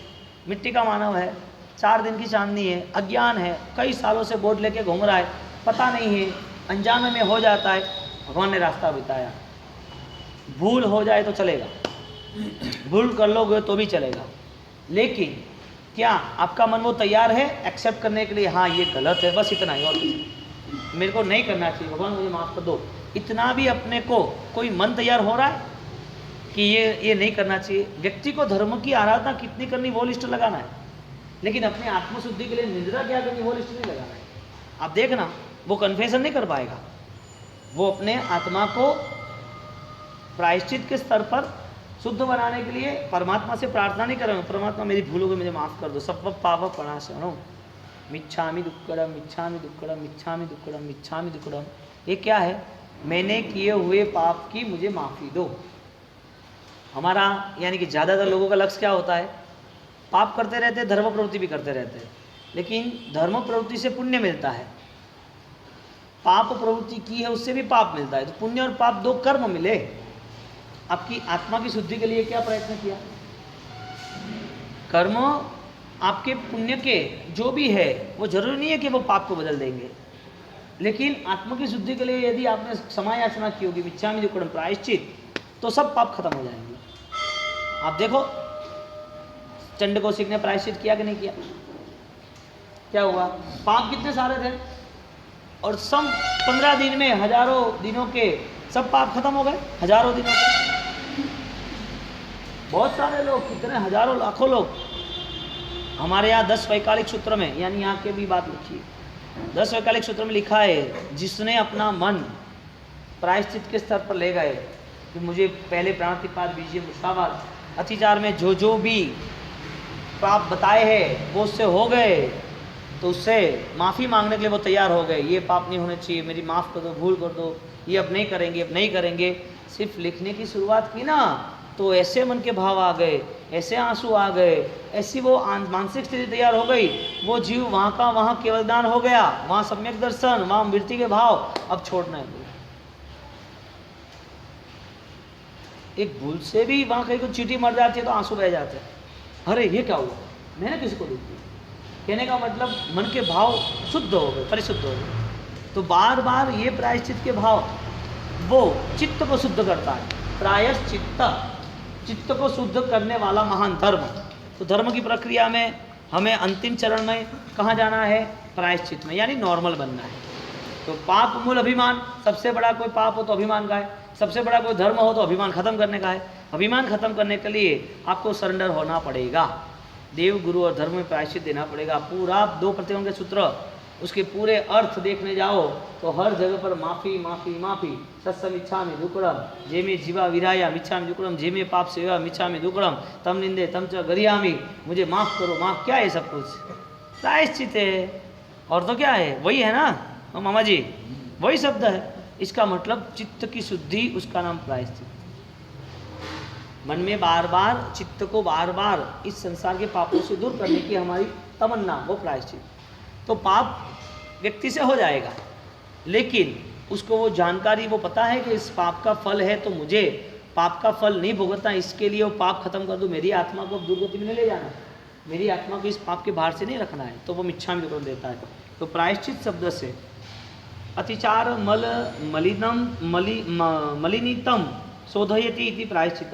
मिट्टी का मानव है, 4 दिन की चांदनी है, अज्ञान है, कई सालों से बोर्ड लेके घूम रहा है, पता नहीं है, अनजाने में हो जाता है। भगवान ने रास्ता बताया, भूल हो जाए तो चलेगा, भूल कर लोगे तो भी चलेगा, लेकिन क्या आपका मन वो तैयार है एक्सेप्ट करने के लिए? हाँ ये गलत है, बस इतना ही, और मेरे को नहीं करना चाहिए, भगवान मुझे माफ़ कर दो, इतना भी अपने को कोई मन तैयार हो रहा है कि ये नहीं करना चाहिए। व्यक्ति को धर्म की आराधना कितनी करनी वो लिस्ट लगाना है, लेकिन अपनी आत्मशुद्धि के लिए निद्रा क्या करनी वो लिस्ट नहीं लगाना है। आप देखना वो कन्फेशन नहीं कर पाएगा, वो अपने आत्मा को प्रायश्चित के स्तर पर शुद्ध बनाने के लिए परमात्मा से प्रार्थना नहीं करेंगे, परमात्मा मेरी भूलों को मुझे माफ़ कर दो, सब पाप प्रणाशनो मिच्छामि दुक्कड़म मिच्छामि दुक्कड़म मिच्छामि दुक्कड़म मिच्छामि दुक्कड़म। ये क्या है? मैंने किए हुए पाप की मुझे माफ़ी दो। हमारा यानी कि ज़्यादातर लोगों का लक्ष्य क्या होता है? पाप करते रहते हैं, धर्म प्रवृत्ति भी करते रहते हैं, लेकिन धर्म प्रवृत्ति से पुण्य मिलता है, पाप प्रवृत्ति की है उससे भी पाप मिलता है। तो पुण्य और पाप दो कर्म मिले। आपकी आत्मा की शुद्धि के लिए क्या प्रयत्न किया? कर्म आपके पुण्य के जो भी है वो जरूरी नहीं है कि वो पाप को बदल देंगे, लेकिन आत्मा की शुद्धि के लिए यदि आपने क्षमा याचना की होगी, मिच्छामि दुक्कड़म प्रायश्चित, तो सब पाप खत्म हो जाएंगे। आप देखो चंड कौशिक ने प्रायश्चित किया कि नहीं किया? क्या हुआ? पाप कितने सारे थे और सब 15 दिन में हजारों दिनों के सब पाप खत्म हो गए। हजारों दिनों के बहुत सारे लोग, कितने हजारों लाखों लोग। हमारे यहाँ 10 वैकालिक सूत्र में, यानी यहाँ के भी बात लिखी है, 10 वैकालिक सूत्र में लिखा है, जिसने अपना मन प्रायश्चित के स्तर पर ले गए कि मुझे पहले प्राणातिपात बीजिए मुसावात, अतिचार में जो जो भी पाप बताए हैं वो उससे हो गए, तो उससे माफ़ी मांगने के लिए वो तैयार हो गए। ये पाप नहीं होने चाहिए, मेरी माफ़ कर दो, भूल कर दो, ये अब नहीं करेंगे, अब नहीं करेंगे। सिर्फ लिखने की शुरुआत की ना, तो ऐसे मन के भाव आ गए, ऐसे आंसू आ गए, ऐसी वो मानसिक स्थिति तैयार हो गई, वो जीव वहाँ का वहाँ केवल दान हो गया, वहाँ सम्यक दर्शन, वहाँ मृत्यु के भाव अब छोड़ना है। एक भूल से भी वहाँ कहीं को चींटी मर जाती है तो आंसू बह जाते हैं, अरे ये क्या हुआ, मैंने किसी को दी थी। कहने का मतलब मन के भाव शुद्ध हो गए, परिशुद्ध हो गए। तो बार बार ये प्रायश्चित के भाव वो चित्त को शुद्ध करता है। प्रायश्चित्त, चित्त को शुद्ध करने वाला महान धर्म। तो धर्म की प्रक्रिया में हमें अंतिम चरण में कहाँ जाना है? प्रायश्चित में, यानी नॉर्मल बनना है। तो पाप मूल अभिमान, सबसे बड़ा कोई पाप हो तो अभिमान का है, सबसे बड़ा कोई धर्म हो तो अभिमान खत्म करने का है। अभिमान खत्म करने के लिए आपको सरेंडर होना पड़ेगा, देव गुरु और धर्म में प्रायश्चित देना पड़ेगा। पूरा 2 प्रतियों के सूत्र, उसके पूरे अर्थ देखने जाओ तो हर जगह पर माफ़ी माफ़ी माफ़ी। सत्सम इच्छामि दुक्कड़म जे में जीवा विराया मिच्छामि दुक्कड़म जे में पाप सेवा मिच्छामि दुक्कड़म तम निंदे तम च गरियामि, मुझे माफ़ करो, माफ़। क्या है? सब कुछ प्रायश्चित है। और तो क्या है? वही है ना मामा जी, वही शब्द है। इसका मतलब चित्त की शुद्धि, उसका नाम प्रायश्चित। मन में बार बार चित्त को बार बार इस संसार के पापों से दूर करने की हमारी तमन्ना, वो प्रायश्चित। तो पाप व्यक्ति से हो जाएगा, लेकिन उसको वो जानकारी, वो पता है कि इस पाप का फल है, तो मुझे पाप का फल नहीं भुगतना, इसके लिए वो पाप खत्म कर दूँ, मेरी आत्मा को अब दुर्गति में नहीं ले जाना, मेरी आत्मा को इस पाप के भार से नहीं रखना है, तो वो मिच्छामि दुक्कड़म देता है। तो प्रायश्चित शब्द से अतिचार मल मलिनम मलिनीतम शोधयति इति प्रायश्चित।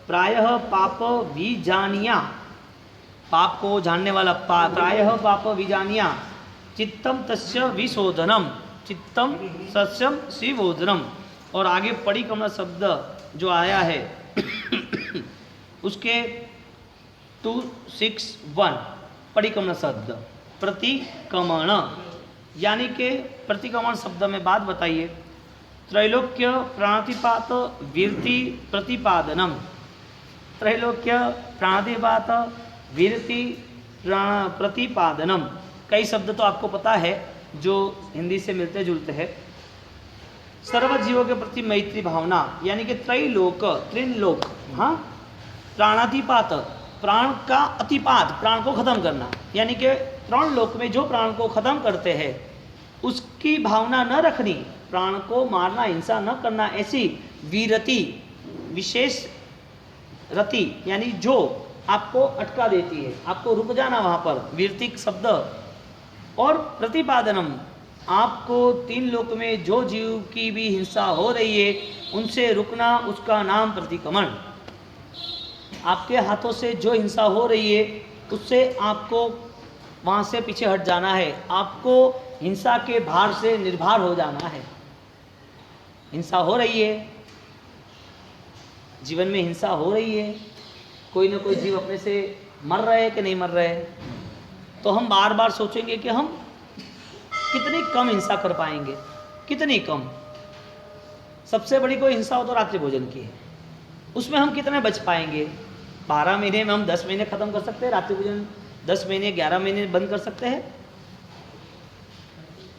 प्रायः पाप विजानिया, पाप को जानने वाला, प्रायः पाप विजानिया चित्तम तस्य विशोधनम, चित्तम सस्यम शिवोधनम। और आगे परिक्रमण शब्द जो आया है उसके 261 परिक्रमण शब्द प्रतिक्रमण, यानी कि प्रतिक्रमण शब्द में बात बताइए। त्रैलोक्य प्राणातिपात वीरति प्रतिपादनम, त्रैलोक्य प्राणातिपात वीरति प्रतिपादनम। कई शब्द तो आपको पता है जो हिंदी से मिलते जुलते हैं। सर्व जीवों के प्रति मैत्री भावना, यानी कि त्रैलोक, त्रिलोक, हाँ, प्राणातिपात, प्राण का अतिपात, प्राण को खत्म करना, यानी कि 3 लोक में जो प्राण को खत्म करते हैं उसकी भावना न रखनी, प्राण को मारना, हिंसा न करना, ऐसी वीरति, विशेष रति, यानी जो आपको अटका देती है, आपको रुक जाना वहाँ पर, वीरतिक शब्द। और प्रतिपादनम, आपको 3 लोक में जो जीव की भी हिंसा हो रही है उनसे रुकना, उसका नाम प्रतिक्रमण। आपके हाथों से जो हिंसा हो रही है उससे आपको वहाँ से पीछे हट जाना है, आपको हिंसा के भार से निर्भर हो जाना है। हिंसा हो रही है, जीवन में हिंसा हो रही है, कोई ना कोई जीव अपने से मर रहे हैं कि नहीं मर रहे, तो हम बार बार सोचेंगे कि हम कितनी कम हिंसा कर पाएंगे, कितनी कम। सबसे बड़ी कोई हिंसा हो तो रात्रि भोजन की है, उसमें हम कितने बच पाएंगे। 12 महीने में हम 10 महीने खत्म कर सकते हैं रात्रि भोजन, 10 महीने 11 महीने बंद कर सकते हैं।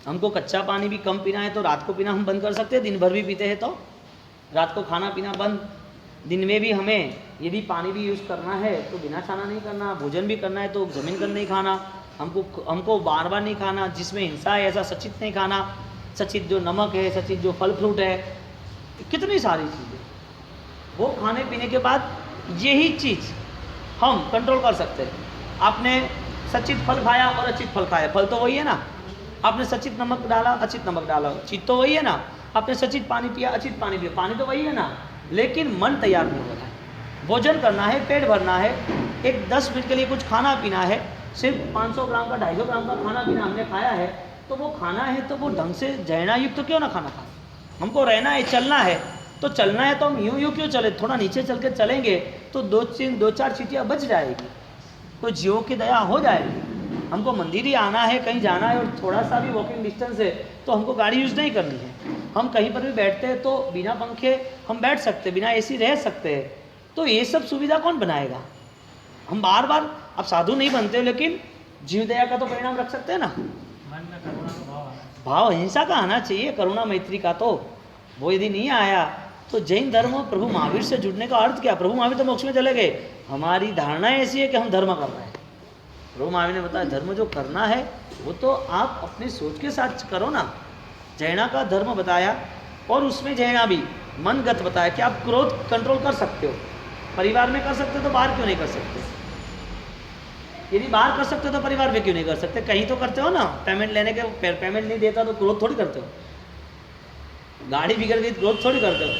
हमको कच्चा पानी भी कम पीना है तो रात को पीना हम बंद कर सकते हैं, दिन भर भी पीते हैं तो रात को खाना पीना बंद। दिन में भी हमें यदि पानी भी यूज़ करना है तो बिना छाना नहीं करना, भोजन भी करना है तो जमीन कर नहीं खाना, हमको बार बार नहीं खाना, जिसमें हिंसा है ऐसा सचित नहीं खाना, सचित जो नमक है, सचित जो फल फ्रूट है, कितनी सारी चीज़ें वो खाने पीने के बाद यही चीज़ हम कंट्रोल कर सकते हैं। आपने सचित फल खाया और अचित फल खाया, फल तो वही है ना। आपने सचित नमक डाला, अचित नमक डाला, चीज तो वही है ना। आपने सचित पानी पिया, अचित पानी पिया, पानी तो वही है ना। लेकिन मन तैयार नहीं हो रहा है, भोजन करना है, पेट भरना है, एक 10 मिनट के लिए कुछ खाना पीना है, सिर्फ 500 ग्राम का 250 ग्राम का खाना पीना हमने खाया है, तो वो खाना है तो वो ढंग से जहना युक्त तो क्यों ना खाना खाए। हमको रहना है, चलना है तो चलना है तो हम यूं क्यों चले, थोड़ा नीचे चल के चलेंगे तो 2-4 चीटियाँ बच जाएगी, कोई जीवों की दया हो जाएगी। हमको मंदिर ही आना है, कहीं जाना है और थोड़ा सा भी वॉकिंग डिस्टेंस है तो हमको गाड़ी यूज़ नहीं करनी है। हम कहीं पर भी बैठते हैं तो बिना पंखे हम बैठ सकते हैं, बिना एसी रह सकते हैं। तो ये सब सुविधा कौन बनाएगा। हम बार बार, अब साधु नहीं बनते लेकिन जीव दया का तो परिणाम रख सकते हैं ना। मन में करुणा का भाव हिंसा का आना चाहिए, करुणा मैत्री का। तो वो यदि नहीं आया तो जैन धर्म प्रभु महावीर से जुड़ने का अर्थ क्या। प्रभु महावीर तो मोक्ष में चले गए, हमारी धारणा ऐसी है कि हम धर्म कर रहे हैं। प्रभु महावीर ने बताया धर्म जो करना है वो तो आप अपनी सोच के साथ करो ना। जैना का धर्म बताया और उसमें जैना भी मनगत बताया कि आप क्रोध कंट्रोल कर सकते हो, परिवार में कर सकते हो तो बाहर क्यों नहीं कर सकते। यदि बाहर कर सकते हो तो परिवार में क्यों नहीं कर सकते। कहीं तो करते हो ना, पेमेंट लेने के पेमेंट नहीं देता तो क्रोध थोड़ी करते हो, गाड़ी बिगड़ गई क्रोध थोड़ी करते हो,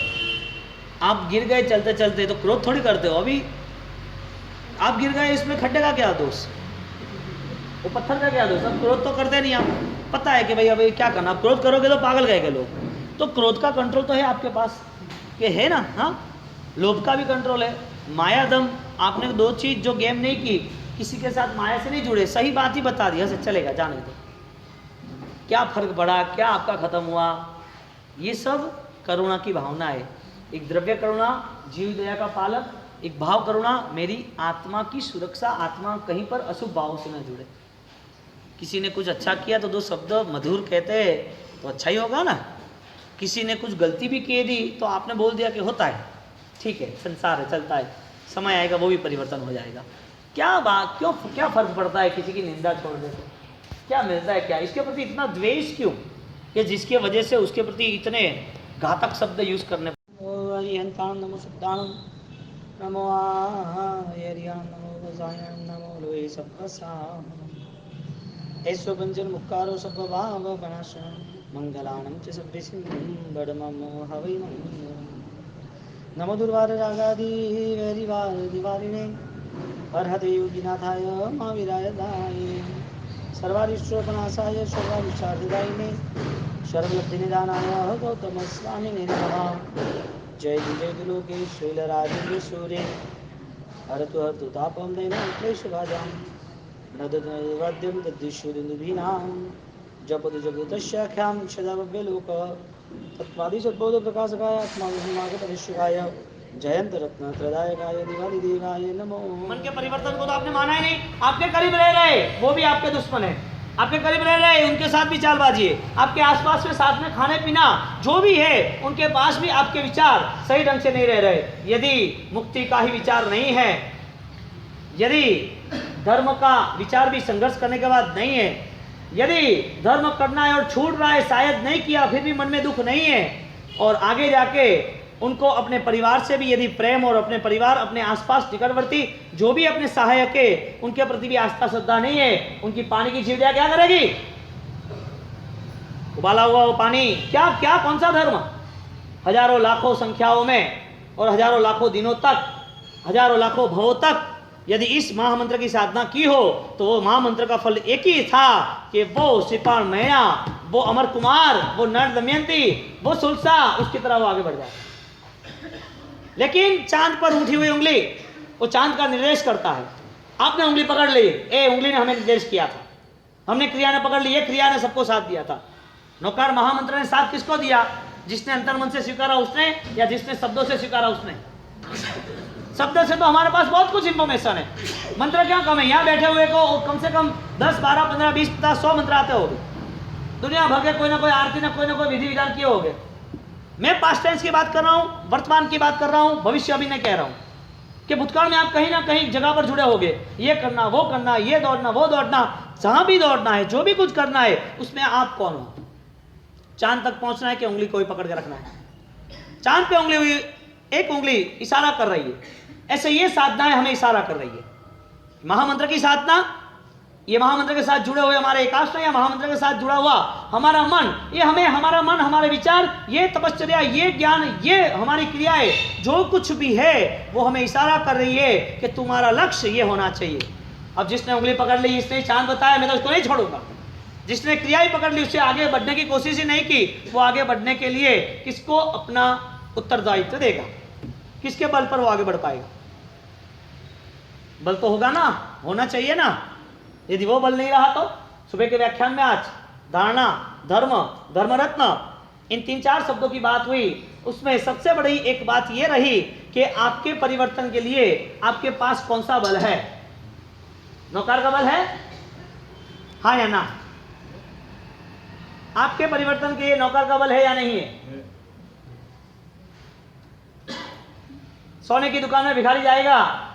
आप गिर गए चलते चलते तो क्रोध थोड़ी करते हो। अभी आप गिर गए, इसमें खड्डे का क्या दोष, वो पत्थर का क्या दोष। अब क्रोध तो करते नहीं, आप पता है कि भाई अभी क्या करना, आप क्रोध करोगे तो पागल गए लोग। तो क्रोध का कंट्रोल तो है आपके पास, कि है ना। हाँ, लोभ का भी कंट्रोल है, माया दम। आपने 2 चीज़ जो गेम नहीं की, किसी के साथ माया से नहीं जुड़े, सही बात ही बता दिया, से चलेगा जाने दो, क्या फर्क पड़ा, क्या आपका खत्म हुआ। ये सब करुणा की भावना है। एक द्रव्य करुणा जीव दया का पालक, एक भाव करुणा मेरी आत्मा की सुरक्षा, आत्मा कहीं पर अशुभ भाव से न जुड़े। किसी ने कुछ अच्छा किया तो 2 शब्द मधुर कहते हैं तो अच्छा ही होगा ना। किसी ने कुछ गलती भी की दी तो आपने बोल दिया कि होता है, ठीक है, संसार है, चलता है, समय आएगा वो भी परिवर्तन हो जाएगा। क्या बात, क्यों, क्या फर्क पड़ता है किसी की निंदा छोड़ने से, क्या मिलता है, क्या इसके प्रति इतना द्वेष क्यों, कि जिसके वजह से उसके प्रति इतने घातक शब्द यूज करने। नमो सिद्धाणम नमो आर्यान नमो वजायन नमो लोए सब्बसाम ऐसो बंजन मुक्कारो सब भाव बनाशं मंगलानम च सब्बिसिं बडममो हवै नमो दुर्वार रागादि वैरिवार दिवारिणे अर्हते योगिनाथाय महावीराय दाय सर्वारिष्टोपनाशाय सर्वारिष्टार्थदायिने सर्वलब्धिनिदानाय गौतम स्वामिने नमः। जय लोकेश शैलराजेन्द्र सूर्य हरतु हरतु तापं दैनं क्लेशभाजां नदवाद्यं तद्दिशुदुन्दुभीनां जपतु जपतु तस्याख्यां सदा भव्यलोक तत्त्वादिसद्बोधप्रकाशकाय आत्माभिमागतनिश्चयाय जयंत रत्न त्रदायकाय दिवादिदेवाय नमो। मन के परिवर्तन को तो आपने माना ही नहीं, आपके करीब रह रहे, वो भी आपके दुश्मन है। आपके करीब रह रहे, उनके साथ भी चालबाजी है। आपके आसपास में साथ में खाने पीना जो भी है, उनके पास भी आपके विचार सही ढंग से नहीं रह रहे। यदि मुक्ति का ही विचार नहीं है, यदि धर्म का विचार भी संघर्ष करने के बाद नहीं है, यदि धर्म करना है और छूट रहा है, शायद नहीं किया फिर भी मन में दुख नहीं है, और आगे जाके उनको अपने परिवार से भी यदि प्रेम और अपने परिवार, अपने आसपास निकटवर्ती जो भी अपने सहायक है उनके प्रति भी आस्था श्रद्धा नहीं है, उनकी पानी की जीवदया क्या करेगी। उबाला हुआ वो पानी क्या क्या, कौन सा धर्म। हजारों लाखों संख्याओं में और हजारों लाखों दिनों तक, हजारों लाखों भवों तक यदि इस महामंत्र की साधना की हो तो वो महामंत्र का फल एक ही था कि वो श्रीपाल मैया वो अमर कुमार, वो नर दमयंती, वो सुलसा, उसकी तरह वो आगे बढ़ जाए। लेकिन चांद पर उठी हुई उंगली, वो चांद का निर्देश करता है। आपने उंगली पकड़ ली, ए उंगली ने हमें निर्देश किया था, हमने क्रिया ने पकड़ ली, ये क्रिया ने सबको साथ दिया था। नौकार महामंत्र ने साथ किसको दिया? जिसने अंतर्मन से स्वीकारा उसने, या जिसने शब्दों से स्वीकारा उसने? शब्द से तो हमारे पास बहुत कुछ इंफॉर्मेशन है, मंत्र क्या कम है? यहाँ बैठे हुए को कम से कम 10, 12, 15, 20, 50, 100 मंत्र आते होंगे। दुनिया भर के कोई ना कोई आरती ना कोई विधि विधान किए होंगे। मैं पास्ट टेंस की बात कर रहा हूँ, वर्तमान की बात कर रहा हूँ, भविष्य अभी नहीं कह रहा हूँ कि भूतकाल में आप कहीं ना कहीं जगह पर जुड़े होंगे। ये करना, वो करना, ये दौड़ना, वो दौड़ना, जहां भी दौड़ना है, जो भी कुछ करना है, उसमें आप कौन हो? चांद तक पहुंचना है कि उंगली कोई पकड़ के रखना है? चांद पे उंगली हुई, एक उंगली इशारा कर रही है। ऐसे ये साधनाएं हमें इशारा कर रही है। महामंत्र की साधना, ये महामंत्र के साथ जुड़े हुए हमारे एकाष्ट, या महामंत्र के साथ जुड़ा हुआ हमारा मन, ये हमें हमारा मन, हमारे विचार, ये तपश्चर्या, ये ज्ञान, ये हमारी क्रियाएं, जो कुछ भी है वो हमें इशारा कर रही है कि तुम्हारा लक्ष्य ये होना चाहिए। अब जिसने उंगली पकड़ ली, इसने चांद बताया, मैं तो उसको नहीं छोड़ूंगा। जिसने क्रिया ही पकड़ ली, उससे आगे बढ़ने की कोशिश ही नहीं की, वो आगे बढ़ने के लिए किसको अपना उत्तरदायित्व देगा? किसके बल पर वो आगे बढ़ पाएगा? बल तो होगा ना, होना चाहिए ना। यदि वो बल नहीं रहा तो सुबह के व्याख्यान में आज धारणा, धर्म, धर्मरत्न, इन 3-4 शब्दों की बात हुई। उसमें सबसे बड़ी एक बात ये रही कि आपके परिवर्तन के लिए आपके पास कौन सा बल है? नौकार का बल है, हाँ या ना? आपके परिवर्तन के लिए नौकर का बल है या नहीं है? सोने की दुकान में भिखारी जाएगा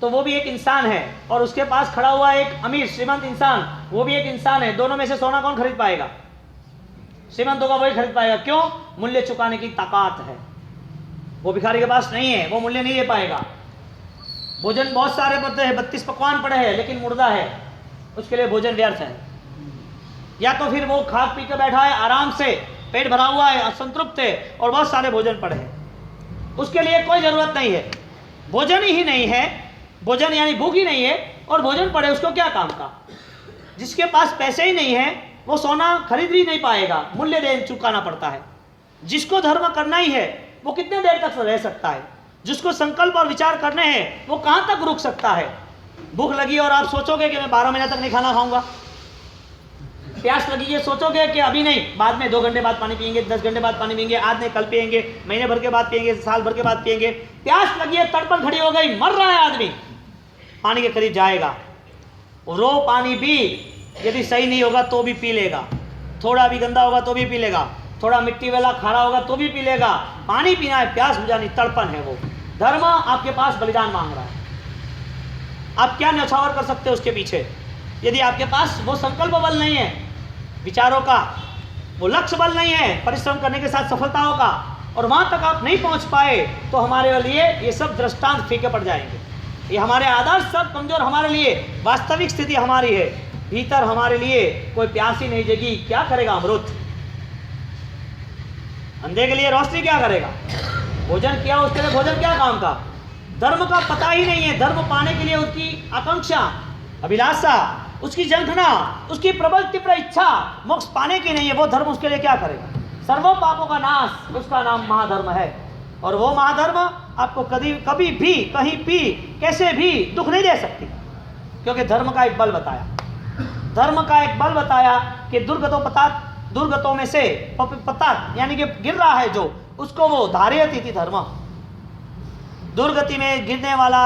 तो वो भी एक इंसान है, और उसके पास खड़ा हुआ एक अमीर श्रीमंत इंसान, वो भी एक इंसान है। दोनों में से सोना कौन खरीद पाएगा? श्रीमंतों का वही खरीद पाएगा। क्यों? मूल्य चुकाने की ताकत है, वो भिखारी के पास नहीं है, वो मूल्य नहीं दे पाएगा। भोजन बहुत सारे पड़ते हैं, 32 पकवान पड़े हैं, लेकिन मुर्दा है, उसके लिए भोजन व्यर्थ है। या तो फिर वो खा पी के बैठा है आराम से, पेट भरा हुआ है, असंतृप्त है, और बहुत सारे भोजन पड़े हैं, उसके लिए कोई जरूरत नहीं है। भोजन ही नहीं है, भोजन यानी भूख ही नहीं है, और भोजन पड़े, उसको क्या काम का? जिसके पास पैसे ही नहीं है वो सोना खरीद ही नहीं पाएगा, मूल्य दे चुकाना पड़ता है। जिसको धर्म करना ही है वो कितने देर तक रह सकता है? जिसको संकल्प और विचार करने हैं वो कहां तक रुक सकता है? भूख लगी और आप सोचोगे कि मैं 12 महीने तक नहीं खाना खाऊंगा। प्यास लगी है, सोचोगे कि अभी नहीं, बाद में 2 घंटे बाद पानी पिएंगे, 10 घंटे बाद पानी पिएंगे, आज नहीं कल पिएंगे, महीने भर के बाद पिएंगे, साल भर के बाद पिएंगे। प्यास लगी है, तड़पन खड़ी हो गई, मर रहा है आदमी, पानी के करीब जाएगा, रो पानी भी, यदि सही नहीं होगा तो भी पी लेगा, थोड़ा भी गंदा होगा तो भी पी लेगा, थोड़ा मिट्टी वाला खारा होगा तो भी पी लेगा। पानी पीना है, प्यास बुझानी, तड़पन है वो। धर्म आपके पास बलिदान मांग रहा है, आप क्या न्यौछावर कर सकते हो उसके पीछे? यदि आपके पास वो संकल्प बल नहीं है विचारों का, वो लक्ष्य बल नहीं है परिश्रम करने के साथ सफलताओं का, और वहां तक आप नहीं पहुंच पाए तो हमारे लिए ये सब दृष्टांत फीके पड़ जाएंगे। ये हमारे आदर्श सब कमजोर, हमारे लिए वास्तविक स्थिति हमारी है, भीतर हमारे लिए कोई प्यास ही नहीं जगी। क्या करेगा अमृत? अंधे के लिए रोशनी क्या करेगा? भोजन किया, उसके लिए भोजन क्या काम का? धर्म का पता ही नहीं है, धर्म पाने के लिए उसकी आकांक्षा, अभिलाषा, उसकी जंखना, उसकी प्रबल तीव्र इच्छा मोक्ष पाने की नहीं है, वो धर्म उसके लिए क्या करेगा? सर्वों पापों का नाश, उसका नाम महाधर्म है। और वो महाधर्म आपको कभी भी कहीं भी कैसे भी दुख नहीं दे सकती, क्योंकि धर्म का एक बल बताया, धर्म का एक बल बताया कि दुर्गतों में से पता यानी कि गिर रहा है जो, उसको वो धारयति थी धर्म। दुर्गति में गिरने वाला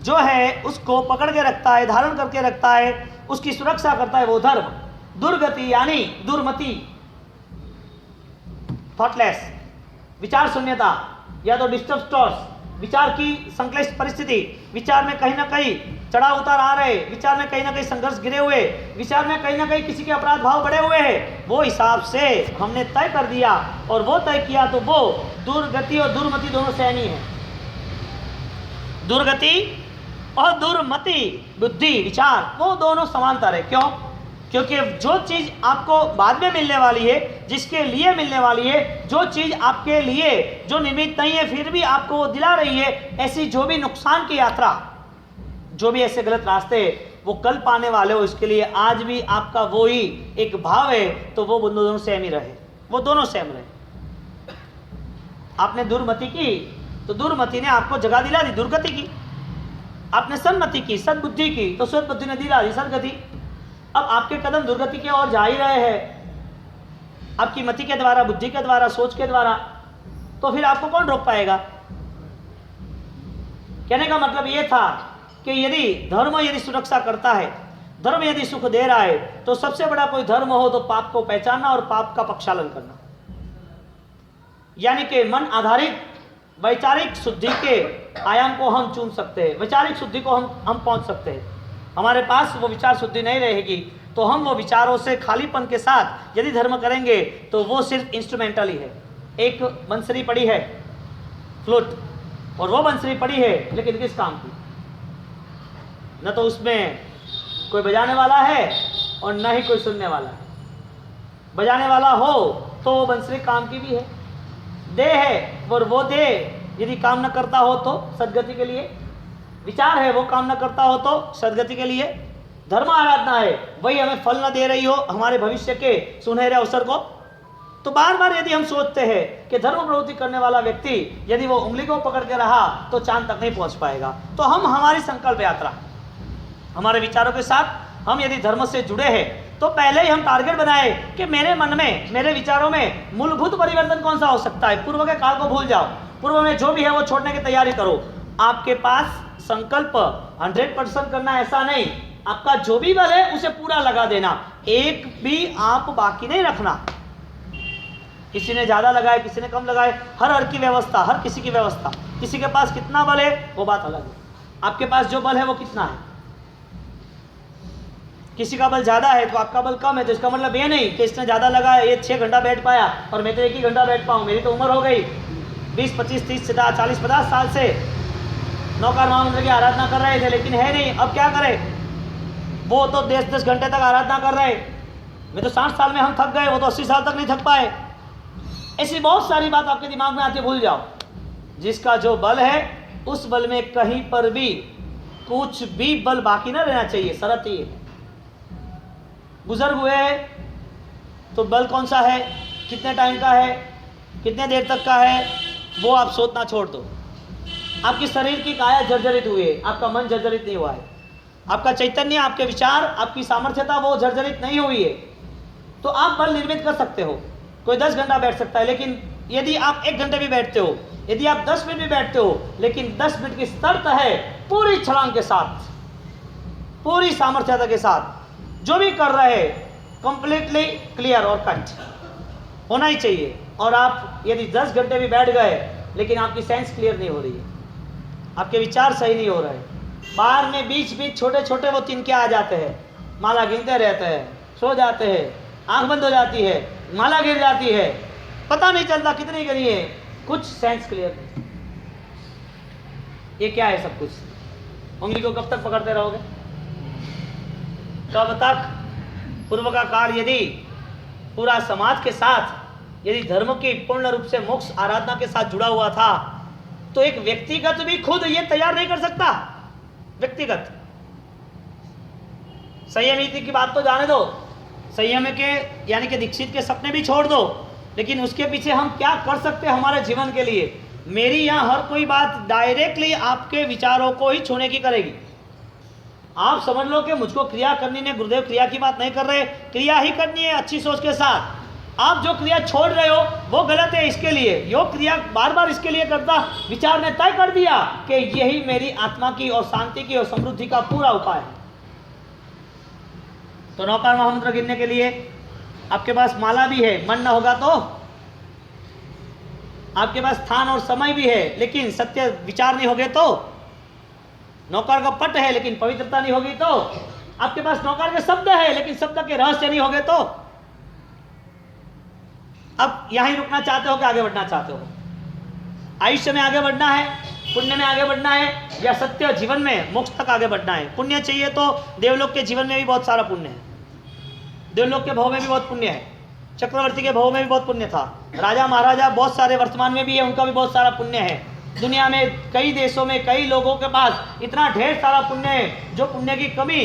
जो है उसको पकड़ के रखता है, धारण करके रखता है, उसकी सुरक्षा करता है वो धर्म। दुर्गति यानी दुर्मति, थॉटलेस, विचार शून्यता, या तो डिस्टर्ब थॉट्स, विचार की संक्लिष्ट परिस्थिति, विचार में कहीं ना कहीं चढ़ाव उतार आ रहे, विचार में कहीं ना कहीं संघर्ष गिरे हुए, विचार में कहीं ना कहीं किसी के अपराध भाव बढ़े हुए हैं, वो हिसाब से हमने तय कर दिया और वो तय किया तो वो दुर्गति और दुर्मति दोनों सहनी है। दुर्गति और दुर्मति, बुद्धि, विचार, वो दोनों समांतर है। क्यों? क्योंकि जो चीज आपको बाद में मिलने वाली है, जिसके लिए मिलने वाली है, जो चीज आपके लिए जो निमित्त नहीं है फिर भी आपको वो दिला रही है, ऐसी जो भी नुकसान की यात्रा, जो भी ऐसे गलत रास्ते वो कल पाने वाले हो, इसके लिए आज भी आपका वो ही एक भाव है, तो वो दोनों सेम ही रहे, वो दोनों सेम रहे। आपने दुर्मति की तो दुर्मति ने आपको जगह दिला दी दुर्गति की, आपने सन्मति की, सद्बुद्धि की, तो सद्बुद्धि ने दिला दी सदगति। अब आपके कदम दुर्गति के ओर जा ही रहे हैं, आपकी मति के द्वारा, बुद्धि के द्वारा, सोच के द्वारा, तो फिर आपको कौन रोक पाएगा। कहने का मतलब यह था कि यदि धर्म यदि सुरक्षा करता है, धर्म यदि सुख दे रहा है, तो सबसे बड़ा कोई धर्म हो तो पाप को पहचानना और पाप का प्रक्षालन करना, यानी कि मन आधारित वैचारिक शुद्धि के आयाम को हम चुन सकते हैं, वैचारिक शुद्धि को हम पहुंच सकते हैं। हमारे पास वो विचार शुद्धि नहीं रहेगी तो हम वो विचारों से खालीपन के साथ यदि धर्म करेंगे तो वो सिर्फ इंस्ट्रूमेंटल ही है। एक बंसरी पड़ी है, फ्लूट, और वो बंसरी पड़ी है लेकिन किस काम की, न तो उसमें कोई बजाने वाला है और न ही कोई सुनने वाला है। बजाने वाला हो तो वो बंसरी काम की भी है, देह है और वो देह यदि काम न करता हो तो सदगति के लिए, विचार है वो काम न करता हो तो सदगति के लिए, धर्म आराधना है वही हमें फल न दे रही हो हमारे भविष्य के सुनहरे अवसर को, तो बार बार यदि हम सोचते हैं कि धर्म प्रवृत्ति करने वाला व्यक्ति यदि वो उंगली को पकड़ के रहा तो चांद तक नहीं पहुंच पाएगा। तो हम हमारी संकल्प यात्रा, हमारे विचारों के साथ हम यदि धर्म से जुड़े हैं तो पहले ही हम टारगेट बनाए कि मेरे मन में, मेरे विचारों में मूलभूत परिवर्तन कौन सा हो सकता है। पूर्व के काल को भूल जाओ, पूर्व में जो भी है वो छोड़ने की तैयारी करो। आपके पास संकल्प 100% करना ऐसा नहीं, आपका जो भी बल है उसे पूरा लगा देना, एक भी आप बाकी नहीं रखना। किसी ने ज्यादा लगाए, किसी ने कम लगाए, हर की व्यवस्था, हर किसी की व्यवस्था, किसी के पास कितना बल है वो बात अलग है, आपके पास जो बल है वो कितना है। किसी का बल ज्यादा है तो आपका बल कम है, तो इसका मतलब ये नहीं कि इसने ज्यादा लगाया, ये 6 घंटा बैठ पाया और मैं तो 1 ही घंटा बैठ पाऊँ। मेरी तो उम्र हो गई 20, 25, 30, 40, 50 साल से नौकर महामंत्र की आराधना कर रहे थे, लेकिन है नहीं, अब क्या करें। वो तो 10-10 घंटे तक आराधना कर रहे, मैं तो 60 साल में हम थक गए, वो तो 80 साल तक नहीं थक पाए। ऐसी बहुत सारी बात आपके दिमाग में आती है, भूल जाओ। जिसका जो बल है उस बल में कहीं पर भी कुछ भी बल बाकी ना रहना चाहिए, शरत ही है। बुजुर्ग हुए तो बल कौन सा है, कितने टाइम का है, कितने देर तक का है, वो आप सोचना छोड़ दो। आपकी शरीर की काया जर्जरित हुई है, आपका मन जर्जरित नहीं हुआ है, आपका चैतन्य, आपके विचार, आपकी सामर्थ्यता वो जर्जरित नहीं हुई है, तो आप बल निर्मित कर सकते हो। कोई 10 घंटा बैठ सकता है, लेकिन यदि आप 1 घंटे भी बैठते हो, यदि आप 10 मिनट भी बैठते हो, लेकिन 10 मिनट की शर्त है पूरी छलांग के साथ, पूरी सामर्थ्यता के साथ जो भी कर रहे कंप्लीटली क्लियर और कट होना ही चाहिए। और आप यदि 10 घंटे भी बैठ गए लेकिन आपकी सेंस क्लियर नहीं हो रही है, आपके विचार सही नहीं हो रहे, बाहर में बीच बीच छोटे छोटे वो तिनके आ जाते हैं, माला गिनते रहते हैं, सो जाते हैं, आंख बंद हो जाती है, माला गिर जाती है, पता नहीं चलता कितनी गिरी है, कुछ सेंस क्लियर नहीं। ये क्या है सब कुछ? उंगली को कब तक पकड़ते रहोगे? कब तक? पूर्व का काल यदि पूरा समाज के साथ यदि धर्म की पूर्ण रूप से मोक्ष आराधना के साथ जुड़ा हुआ था तो एक व्यक्तिगत भी खुद ये तैयार नहीं कर सकता। व्यक्तिगत संयम नीति की बात तो जाने दो, संयम के यानी कि दीक्षित के सपने भी छोड़ दो, लेकिन उसके पीछे हम क्या कर सकते हैं हमारे जीवन के लिए। मेरी यहाँ हर कोई बात डायरेक्टली आपके विचारों को ही छूने की करेगी। आप समझ लो कि मुझको क्रिया करनी है, गुरुदेव क्रिया की बात नहीं कर रहे, क्रिया ही करनी है अच्छी सोच के साथ। आप जो क्रिया छोड़ रहे हो वो गलत है, इसके लिए योग क्रिया बार बार इसके लिए करता, विचार ने तय कर दिया कि यही मेरी आत्मा की और शांति की और समृद्धि का पूरा उपाय है। तो नौकार महामंत्र गिनने के लिए आपके पास माला भी है, मन न होगा तो आपके पास स्थान और समय भी है, लेकिन सत्य विचार नहीं होगे तो, नौकर का पट है लेकिन पवित्रता नहीं होगी तो, आपके पास नौकर के शब्द है लेकिन शब्द के रहस्य नहीं होगे तो। अब यहीं रुकना चाहते हो कि आगे बढ़ना चाहते हो? आयुष्य में आगे बढ़ना है, पुण्य में आगे बढ़ना है, या सत्य जीवन में मोक्ष तक आगे बढ़ना है? पुण्य चाहिए तो देवलोक के जीवन में भी बहुत सारा पुण्य है, देवलोक के भव में भी बहुत पुण्य है, चक्रवर्ती के भव में भी बहुत पुण्य था, राजा महाराजा बहुत सारे वर्तमान में भी है, उनका भी बहुत सारा पुण्य है। दुनिया में कई देशों में कई लोगों के पास इतना ढेर सारा पुण्य है, जो पुण्य की कमी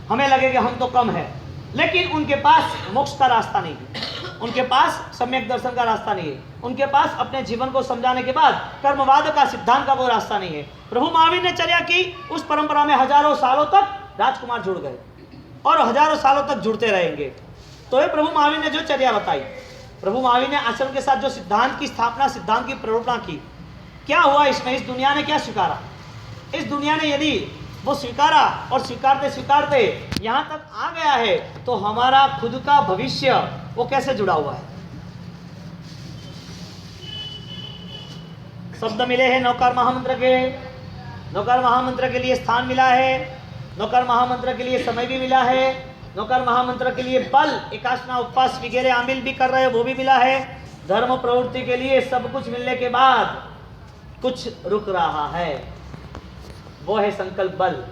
हमें लगे कि हम तो कम है, लेकिन उनके पास मोक्ष का रास्ता नहीं है, उनके पास सम्यक दर्शन का रास्ता नहीं है, उनके पास अपने जीवन को समझाने के बाद कर्मवाद का सिद्धांत का वो रास्ता नहीं है। प्रभु महावीर ने चर्या की, उस परंपरा में हजारों सालों तक राजकुमार जुड़ गए और हजारों सालों तक जुड़ते रहेंगे। तो ये प्रभु महावीर ने जो चर्या बताई, प्रभु महावीर ने आश्रम के साथ जो सिद्धांत की स्थापना, सिद्धांत की प्ररूपणा की, क्या हुआ इसमें? इस दुनिया ने क्या स्वीकारा? इस दुनिया ने यदि वो स्वीकारा और स्वीकारते स्वीकारते यहाँ तक आ गया है, तो हमारा खुद का भविष्य वो कैसे जुड़ा हुआ है? शब्द मिले हैं नौकर महामंत्र के, नौकर महामंत्र के लिए स्थान मिला है, नौकर महामंत्र के लिए समय भी मिला है, नौकर महामंत्र के लिए बल, एकासना उपवास वगैरह आमिल भी कर रहे हैं, वो भी मिला है। धर्म प्रवृत्ति के लिए सब कुछ मिलने के बाद कुछ रुक रहा है, वो है संकल्प बल।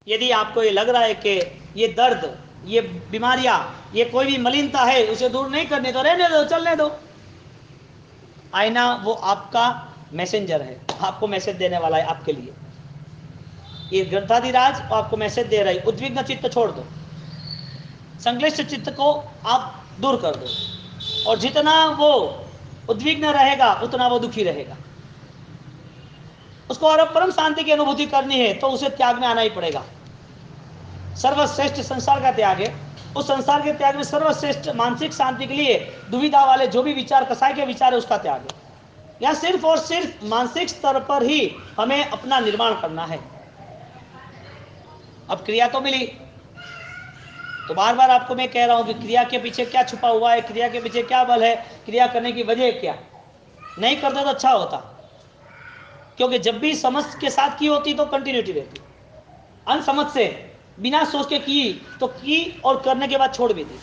यदि आपको ये लग रहा है कि ये दर्द, ये बीमारियां, ये कोई भी मलिनता है, उसे दूर नहीं करने दो, रहने दो, चलने दो। आईना वो आपका मैसेंजर है, आपको मैसेज देने वाला है आपके लिए। ये ग्रंथाधिराज आपको मैसेज दे रहा है, उद्विग्न चित्त छोड़ दो, संक्लिष्ट चित्त को आप दूर कर दो, और जितना वो उद्विग्न रहेगा उतना वो दुखी रहेगा। उसको और परम शांति की अनुभूति करनी है तो उसे त्याग में आना ही पड़ेगा। सर्वश्रेष्ठ संसार का त्याग है, उस संसार के त्याग में सर्वश्रेष्ठ मानसिक शांति के लिए दुविधा वाले जो भी विचार, कसाई के विचार है, उसका त्याग है। या सिर्फ और सिर्फ मानसिक स्तर पर ही हमें अपना निर्माण करना है। अब क्रिया तो मिली, तो बार बार आपको मैं कह रहा हूं कि क्रिया के पीछे क्या छुपा हुआ है, क्रिया के पीछे क्या बल है, क्रिया करने की वजह क्या? नहीं करते तो अच्छा होता, क्योंकि जब भी समझ के साथ की होती तो कंटिन्यूटी रहती, अनसमझ से बिना सोच के की तो की और करने के बाद छोड़ भी दी।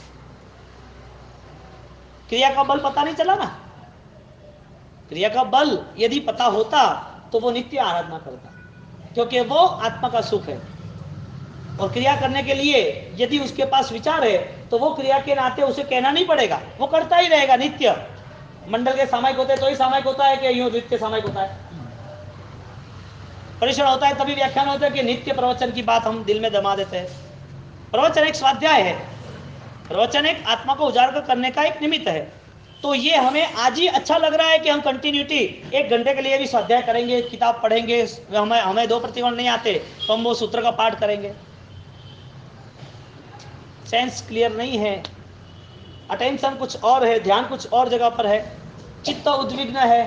क्रिया का बल पता नहीं चला ना। क्रिया का बल यदि पता होता तो वो नित्य आराधना करता, क्योंकि वो आत्मा का सुख है। और क्रिया करने के लिए यदि उसके पास विचार है तो वो क्रिया के नाते उसे कहना नहीं पड़ेगा, वो करता ही रहेगा नित्य। मंडल के सामयिक होते हैं तो ही सामयिक होता है कि यूं नित्य सामयिक होता है? परीक्षण होता है तभी व्याख्यान होता है कि नित्य प्रवचन की बात हम दिल में दमा देते हैं। प्रवचन एक स्वाध्याय है, प्रवचन एक आत्मा को उजागर करने का एक निमित्त है। तो ये हमें आज ही अच्छा लग रहा है कि हम कंटिन्यूटी 1 घंटे के लिए भी स्वाध्याय करेंगे, किताब पढ़ेंगे, हमें 2 प्रतिवर्ण नहीं आते तो हम वो सूत्र का पाठ करेंगे। सेंस क्लियर नहीं है, अटेंशन कुछ और है, ध्यान कुछ और जगह पर है, चित्त उद्विग्न है,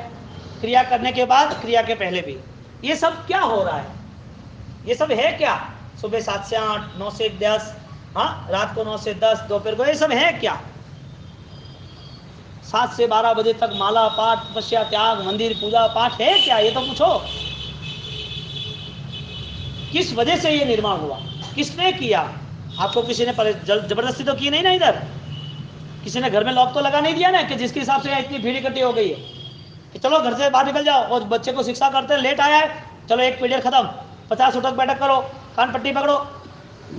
क्रिया करने के बाद, क्रिया के पहले भी। ये सब क्या हो रहा है? ये सब है क्या? सुबह 7 से 8, 9 से 10, हाँ, रात को 9 से 10, दोपहर को, ये सब है क्या? 7 से 12 बजे तक माला पाठ, तपस्या, त्याग, मंदिर पूजा पाठ है क्या? ये तो पूछो। किस वजह से ये निर्माण हुआ? किसने किया? आपको किसी ने जबरदस्ती तो की नहीं ना? इधर किसी ने घर में लॉक तो लगा नहीं दिया ना कि जिसके हिसाब से इतनी भीड़ इकट्ठी हो गई है कि चलो घर से बाहर निकल जाओ, और बच्चे को शिक्षा करते हैं, लेट आया है, चलो 1 पीरियड खत्म, 50 उठक बैठक करो, कान पट्टी पकड़ो।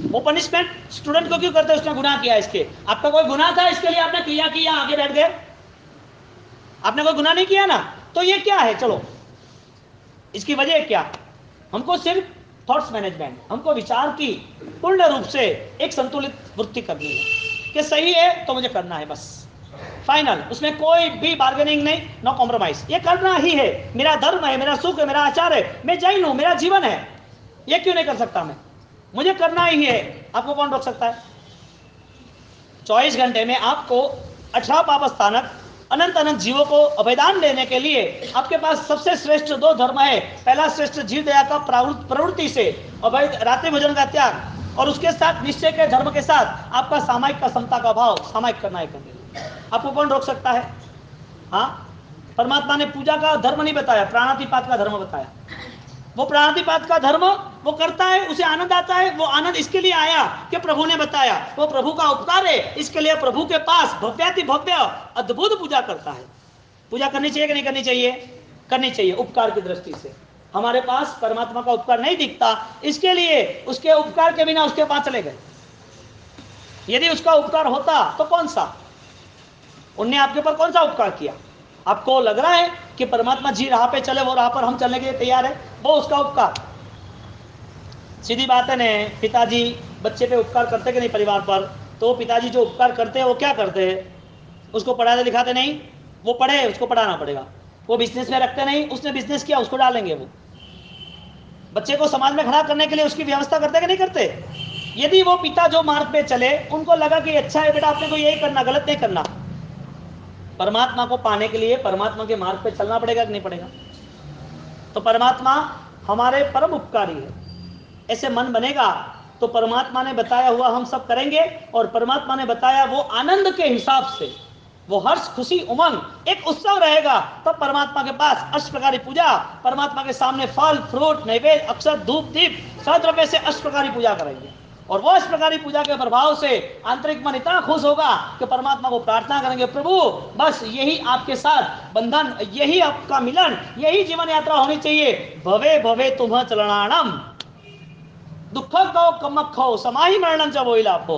वो पनिशमेंट स्टूडेंट को क्यों करते हैं? उसने गुनाह किया। इसके आपका कोई गुनाह था, इसके लिए आपने क्रिया की, या आगे बैठ गए? आपने कोई गुनाह नहीं किया ना, तो ये क्या है? चलो, इसकी वजह क्या? हमको सिर्फ थॉट्स मैनेजमेंट, हमको विचार की पूर्ण रूप से एक संतुलित वृत्ति करनी है कि सही है तो मुझे करना है, बस फाइनल, उसमें कोई भी बार्गेनिंग नहीं, नो कॉम्प्रोमाइज। ये करना ही है, मेरा धर्म है, मेरा सुख है, मेरा आचार है, मैं जैन हूं, मेरा जीवन है, ये क्यों नहीं कर सकता मैं? मुझे करना ही है। आपको कौन रोक सकता है? 24 घंटे में आपको 18 पाप स्थानक अनंत अनंत जीवों को अभयदान देने के लिए आपके पास सबसे श्रेष्ठ 2 धर्म है। पहला श्रेष्ठ जीव दया का प्रवृत्ति से अभय रात्रि भोजन का त्याग, और उसके साथ निश्चय के धर्म के साथ आपका सामायिक का समता का भाव, सामायिक करना है करने। आपको कौन रोक सकता है? हाँ, परमात्मा ने पूजा का धर्म नहीं बताया, प्राणातिपात का धर्म बताया। वो प्राणातिपात का धर्म वो करता है, उसे आनंद आता है। वो आनंद इसके लिए आया कि प्रभु ने बताया, वो प्रभु का उपकार है, इसके लिए प्रभु के पास भव्याति भव्य अद्भुत पूजा करता है। पूजा करनी चाहिए कि नहीं करनी चाहिए? करनी चाहिए, उपकार की दृष्टि से। हमारे पास परमात्मा का उपकार नहीं दिखता, इसके लिए उसके उपकार के बिना उसके पास चले गए। यदि उसका उपकार होता तो कौन सा? उनने आपके ऊपर कौन सा उपकार किया? आपको लग रहा है कि परमात्मा जी राह पे चले, वो राह पर हम चलने के लिए तैयार है, वो उसका उपकार। सीधी बात है ने, पिताजी बच्चे पे उपकार करते कि नहीं परिवार पर? तो पिताजी जो उपकार करते हैं वो क्या करते हैं? उसको पढ़ाते लिखाते नहीं, वो पढ़े, उसको पढ़ाना पड़ेगा। वो बिजनेस में रखते नहीं, उसने बिजनेस किया, उसको डालेंगे। वो बच्चे को समाज में खड़ा करने के लिए उसकी व्यवस्था करते कि नहीं करते? यदि वो पिता जो मार्ग पे चले, उनको लगा कि अच्छा है बेटा आपने को यही करना, गलत नहीं करना, परमात्मा को पाने के लिए परमात्मा के मार्ग पे चलना पड़ेगा कि नहीं पड़ेगा? तो परमात्मा हमारे परम उपकारी है। ऐसे मन बनेगा तो परमात्मा ने बताया हुआ हम सब करेंगे, और परमात्मा ने बताया वो आनंद के हिसाब से, वो हर्ष खुशी उमंग एक उत्सव रहेगा। तब परमात्मा के पास अष्ट प्रकारी पूजा, परमात्मा के सामने फल फ्रूट नैवेद्य अक्षत धूप दीप सहद्रव्य से अष्ट प्रकारी पूजा करेंगे। और वो अष्ट प्रकारी पूजा के प्रभाव से आंतरिक मन इतना खुश होगा कि परमात्मा को प्रार्थना करेंगे, प्रभु बस यही आपके साथ बंधन, यही आपका मिलन, यही जीवन यात्रा होनी चाहिए। भवे भवे तुम्ह चलनाणम दुख को कमक खो समाही मरणम जब वही लाभ हो।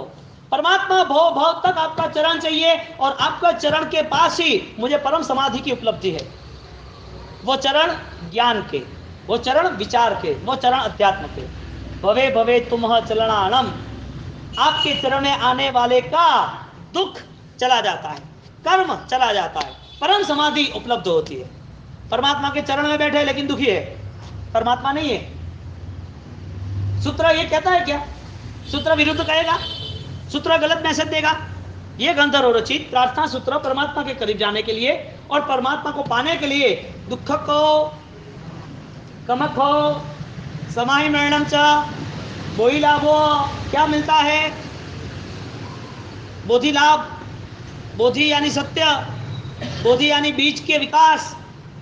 परमात्मा भव भव तक आपका चरण चाहिए, और आपका चरण के पास ही मुझे परम समाधि की उपलब्धि है। वो चरण ज्ञान के, वो चरण विचार के, वो चरण अध्यात्म के। भवे भवे तुम्ह चलनाणम, आपके चरण में आने वाले का दुख चला जाता है, कर्म चला जाता है, परम समाधि उपलब्ध होती है। परमात्मा के चरण में बैठे लेकिन दुखी है, परमात्मा नहीं है। सूत्र ये कहता है क्या? सूत्र विरुद्ध कहेगा, सूत्र गलत मैसेज देगा। ये गंधर्व रचित प्रार्थना सूत्र परमात्मा के करीब जाने के लिए और परमात्मा को पाने के लिए दुख को कमक हो समाही मरणम च बोही लाभो, क्या मिलता है? बोधि लाभ। बोधि यानी सत्य, बोधि यानी बीज के विकास,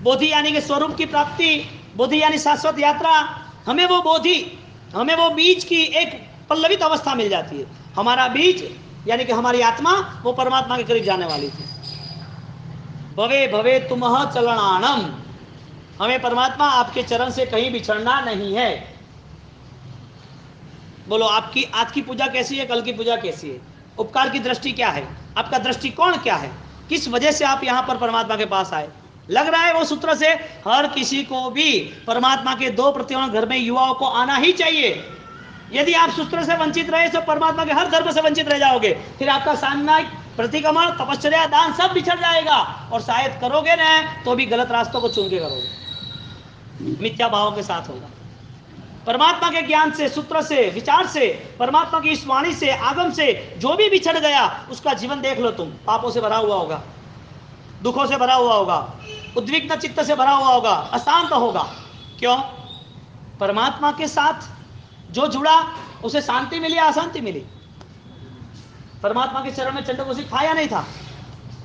बोधि यानी के स्वरूप की प्राप्ति, बोधि यानी शाश्वत यात्रा। हमें वो बोधि, हमें वो बीज की एक पल्लवित अवस्था मिल जाती है। हमारा बीज यानी कि हमारी आत्मा वो परमात्मा के करीब जाने वाली थी। भवे भवे तुमह चलनाणम, हमें परमात्मा आपके चरण से कहीं बिछड़ना नहीं है। बोलो आपकी आज की पूजा कैसी है, कल की पूजा कैसी है? उपकार की दृष्टि क्या है? आपका दृष्टिकोण क्या है? किस वजह से आप यहाँ पर परमात्मा के पास आए? लग रहा है वो सूत्र से हर किसी को भी परमात्मा के 2 प्रतिमा घर में युवाओं को आना ही चाहिए। यदि आप सूत्र से वंचित रहे तो परमात्मा के हर धर्म से वंचित रह जाओगे। फिर आपका सामयिक प्रतिक्रमण तपश्चर्या दान सब बिछड़ जाएगा, और शायद करोगे ना तो भी गलत रास्तों को चुन के करोगे, मिथ्या भाव के साथ होगा। परमात्मा के ज्ञान से, सूत्र से, विचार से, परमात्मा की इस वाणी से, आगम से जो भी बिछड़ गया उसका जीवन देख लो तुम, पापों से भरा हुआ होगा, दुखों से भरा हुआ होगा, उद्विग्न चित्त से भरा हुआ होगा, अशांत होगा। क्यों? परमात्मा के साथ जो जुड़ा उसे शांति मिली, अशांति मिली। परमात्मा के चरण में चंडकोसी खाया नहीं था,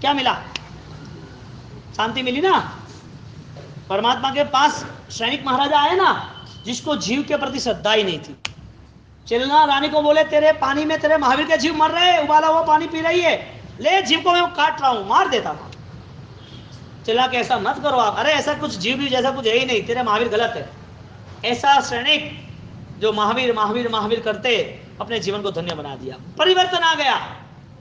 क्या मिला? शांति मिली ना। परमात्मा के पास सैनिक महाराजा आए ना, जिसको जीव के प्रति श्रद्धा ही नहीं थी। चिलना रानी को बोले तेरे पानी में तेरे महावीर के जीव मर रहे हैं, उबाला हुआ पानी पी रही है, ले जीव को मैं काट रहा हूं, मार देता था। चिल्ला के ऐसा मत करो आप, अरे ऐसा कुछ जीव भी जैसा कुछ है ही नहीं, तेरे महावीर गलत है। ऐसा सैनिक जो महावीर महावीर महावीर करते अपने जीवन को धन्य बना दिया। परिवर्तन आ गया।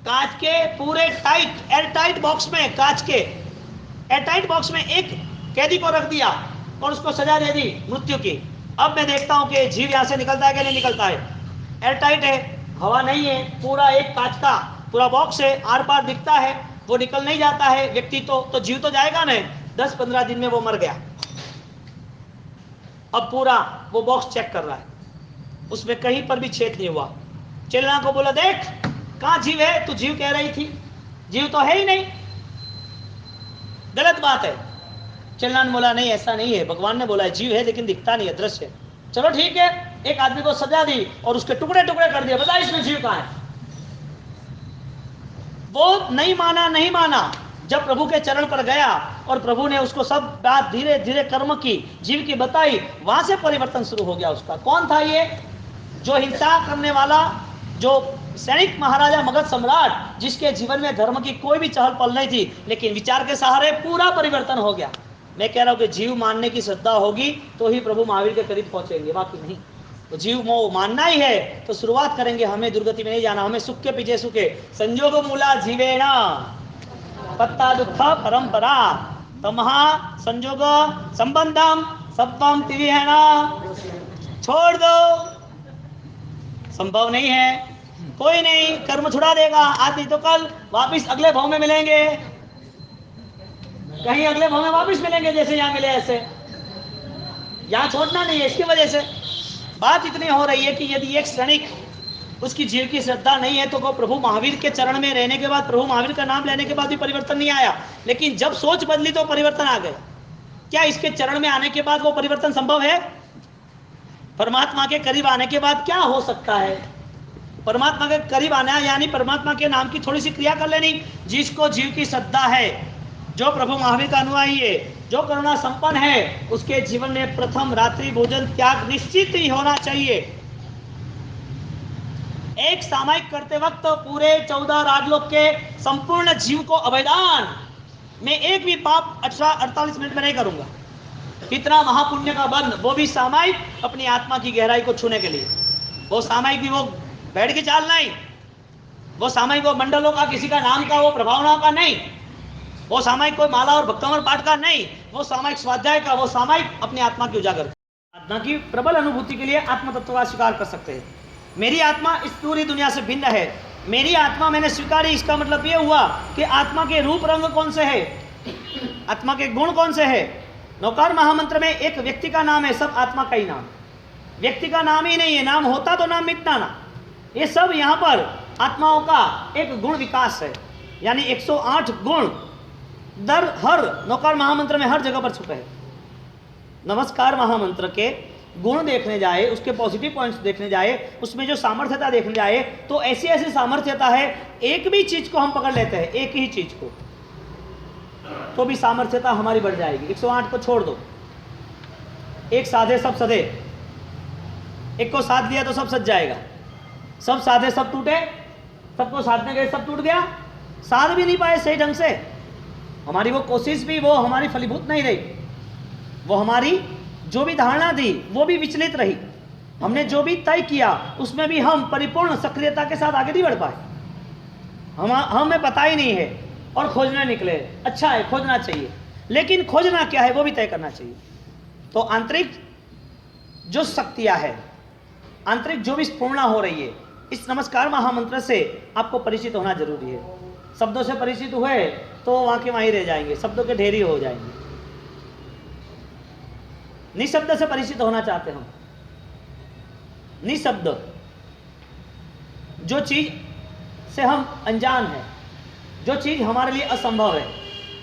कांच के पूरे टाइट एयर टाइट बॉक्स में, कांच के एयर टाइट बॉक्स में एक कैदी को रख दिया और उसको सजा दे दी मृत्यु की। अब मैं देखता हूं कि जीव यहां से निकलता है कि नहीं निकलता है। एयर टाइट है, हवा नहीं है, पूरा एक कांच का पूरा बॉक्स है, आर पार दिखता है, वो निकल नहीं जाता है व्यक्ति तो जीव तो जाएगा नहीं। 10-15 दिन में वो मर गया। अब पूरा वो बॉक्स चेक कर रहा है, उसमें कहीं पर भी छेद नहीं हुआ। चिल्ला को बोला देख कहां जीव है, तू जीव कह रही थी, जीव तो है ही नहीं, गलत बात है। चिल्ला ने बोला नहीं ऐसा नहीं है, भगवान ने बोला है जीव है लेकिन दिखता नहीं है, दृश्य है। चलो ठीक है, एक आदमी को सजा दी और उसके टुकड़े टुकड़े कर दिए, बता इसमें जीव कहां है। वो नहीं माना, नहीं माना। जब प्रभु के चरण पर गया और प्रभु ने उसको सब बात धीरे धीरे कर्म की, जीव की बताई, वहां से परिवर्तन शुरू हो गया उसका। कौन था ये? जो हिंसा करने वाला, जो सैनिक महाराजा मगध सम्राट, जिसके जीवन में धर्म की कोई भी चहल पहल नहीं थी, लेकिन विचार के सहारे पूरा परिवर्तन हो गया। मैं कह रहा हूं कि जीव मानने की श्रद्धा होगी तो ही प्रभु महावीर के करीब पहुंचेंगे, बाकी नहीं। तो जीव मोह मानना ही है तो शुरुआत करेंगे, हमें दुर्गति में नहीं जाना, हमें सुख के पीछे सुखे। संजोग मूला जीवेना पत्ता दुख परंपरा, तमहा संजोग संबंधम सत्वम त्रिविहना, छोड़ दो, संभव नहीं है, कोई नहीं, कर्म छुड़ा देगा, आज नहीं तो कल वापिस अगले भाव में मिलेंगे, कहीं अगले भाव में वापिस मिलेंगे, जैसे यहाँ मिले ऐसे, यहाँ छोड़ना नहीं है। इसकी वजह से बात इतनी हो रही है कि यदि एक क्षणिक उसकी जीव की श्रद्धा नहीं है तो वो प्रभु महावीर के चरण में रहने के बाद, प्रभु महावीर का नाम लेने के बाद भी परिवर्तन नहीं आया, लेकिन जब सोच बदली तो परिवर्तन आ गए। क्या इसके चरण में आने के बाद वो परिवर्तन संभव है? परमात्मा के करीब आने के बाद क्या हो सकता है? परमात्मा के करीब आना यानी परमात्मा के नाम की थोड़ी सी क्रिया कर लेनी। जिसको जीव की श्रद्धा है, जो प्रभु महावीर का अनुयायी है, जो करुणा संपन्न है, उसके जीवन में प्रथम रात्रि भोजन त्याग निश्चित ही होना चाहिए। एक सामायिक करते वक्त पूरे 14 राजलोक के संपूर्ण जीव को अवैधान में एक भी पाप 48 मिनट में नहीं करूंगा। कितना महापुण्य का बंध, वो भी सामायिक अपनी आत्मा की गहराई को छूने के लिए। वो सामायिक भी वो बैठ के चाल नहीं, वो सामायिक वो मंडलों का किसी का नाम का वो प्रभावनाओं का नहीं, वो सामायिक कोई माला और भक्तमर पाठ का नहीं, वो सामायिक स्वाध्याय का, वो सामायिक अपनी आत्मा की उजागर, आत्मा की प्रबल अनुभूति के लिए आत्म तत्व का स्वीकार कर सकते हैं। मेरी आत्मा इस पूरी दुनिया से भिन्न है, मेरी आत्मा मैंने स्वीकारी। इसका मतलब ये हुआ कि आत्मा के रूप रंग कौन से है, आत्मा के गुण कौन से है। नौकार महामंत्र में एक व्यक्ति का नाम है, सब आत्मा का ही नाम, व्यक्ति का नाम ही नहीं है, नाम होता तो नाम मिटना ना। ये सब यहाँ पर आत्माओं का एक गुण विकास है, यानी 108 गुण दर हर नौकार महामंत्र में हर जगह पर छुपे हैं। नमस्कार महामंत्र के गुण देखने जाए, उसके पॉजिटिव पॉइंट्स देखने जाए, उसमें जो सामर्थ्यता देखने जाए, तो ऐसी ऐसी सामर्थ्यता है, एक भी चीज को हम पकड़ लेते हैं, एक ही चीज को, तो भी सामर्थ्यता हमारी बढ़ जाएगी। 108 को छोड़ दो, एक साधे सब सधे, एक को साध लिया तो सब सज जाएगा, सब साधे सब टूटे, सबको साधने गए सब टूट गया, साध भी नहीं पाए सही ढंग से, हमारी वो कोशिश भी वो हमारी फलीभूत नहीं रही, वो हमारी जो भी धारणा थी वो भी विचलित रही, हमने जो भी तय किया उसमें भी हम परिपूर्ण सक्रियता के साथ आगे नहीं बढ़ पाए, हमें पता ही नहीं है और खोजने निकले। अच्छा है, खोजना चाहिए, लेकिन खोजना क्या है वो भी तय करना चाहिए। तो आंतरिक जो शक्तियां है, आंतरिक जो भी स्फूर्णा हो रही है, इस नमस्कार महामंत्र से आपको परिचित होना जरूरी है। शब्दों से परिचित हुए तो वहां के वहीं रह जाएंगे, शब्दों के ढेरी हो जाएंगे। निशब्द से परिचित होना चाहते हम, निशब्द जो चीज से हम अनजान है, जो चीज हमारे लिए असंभव है,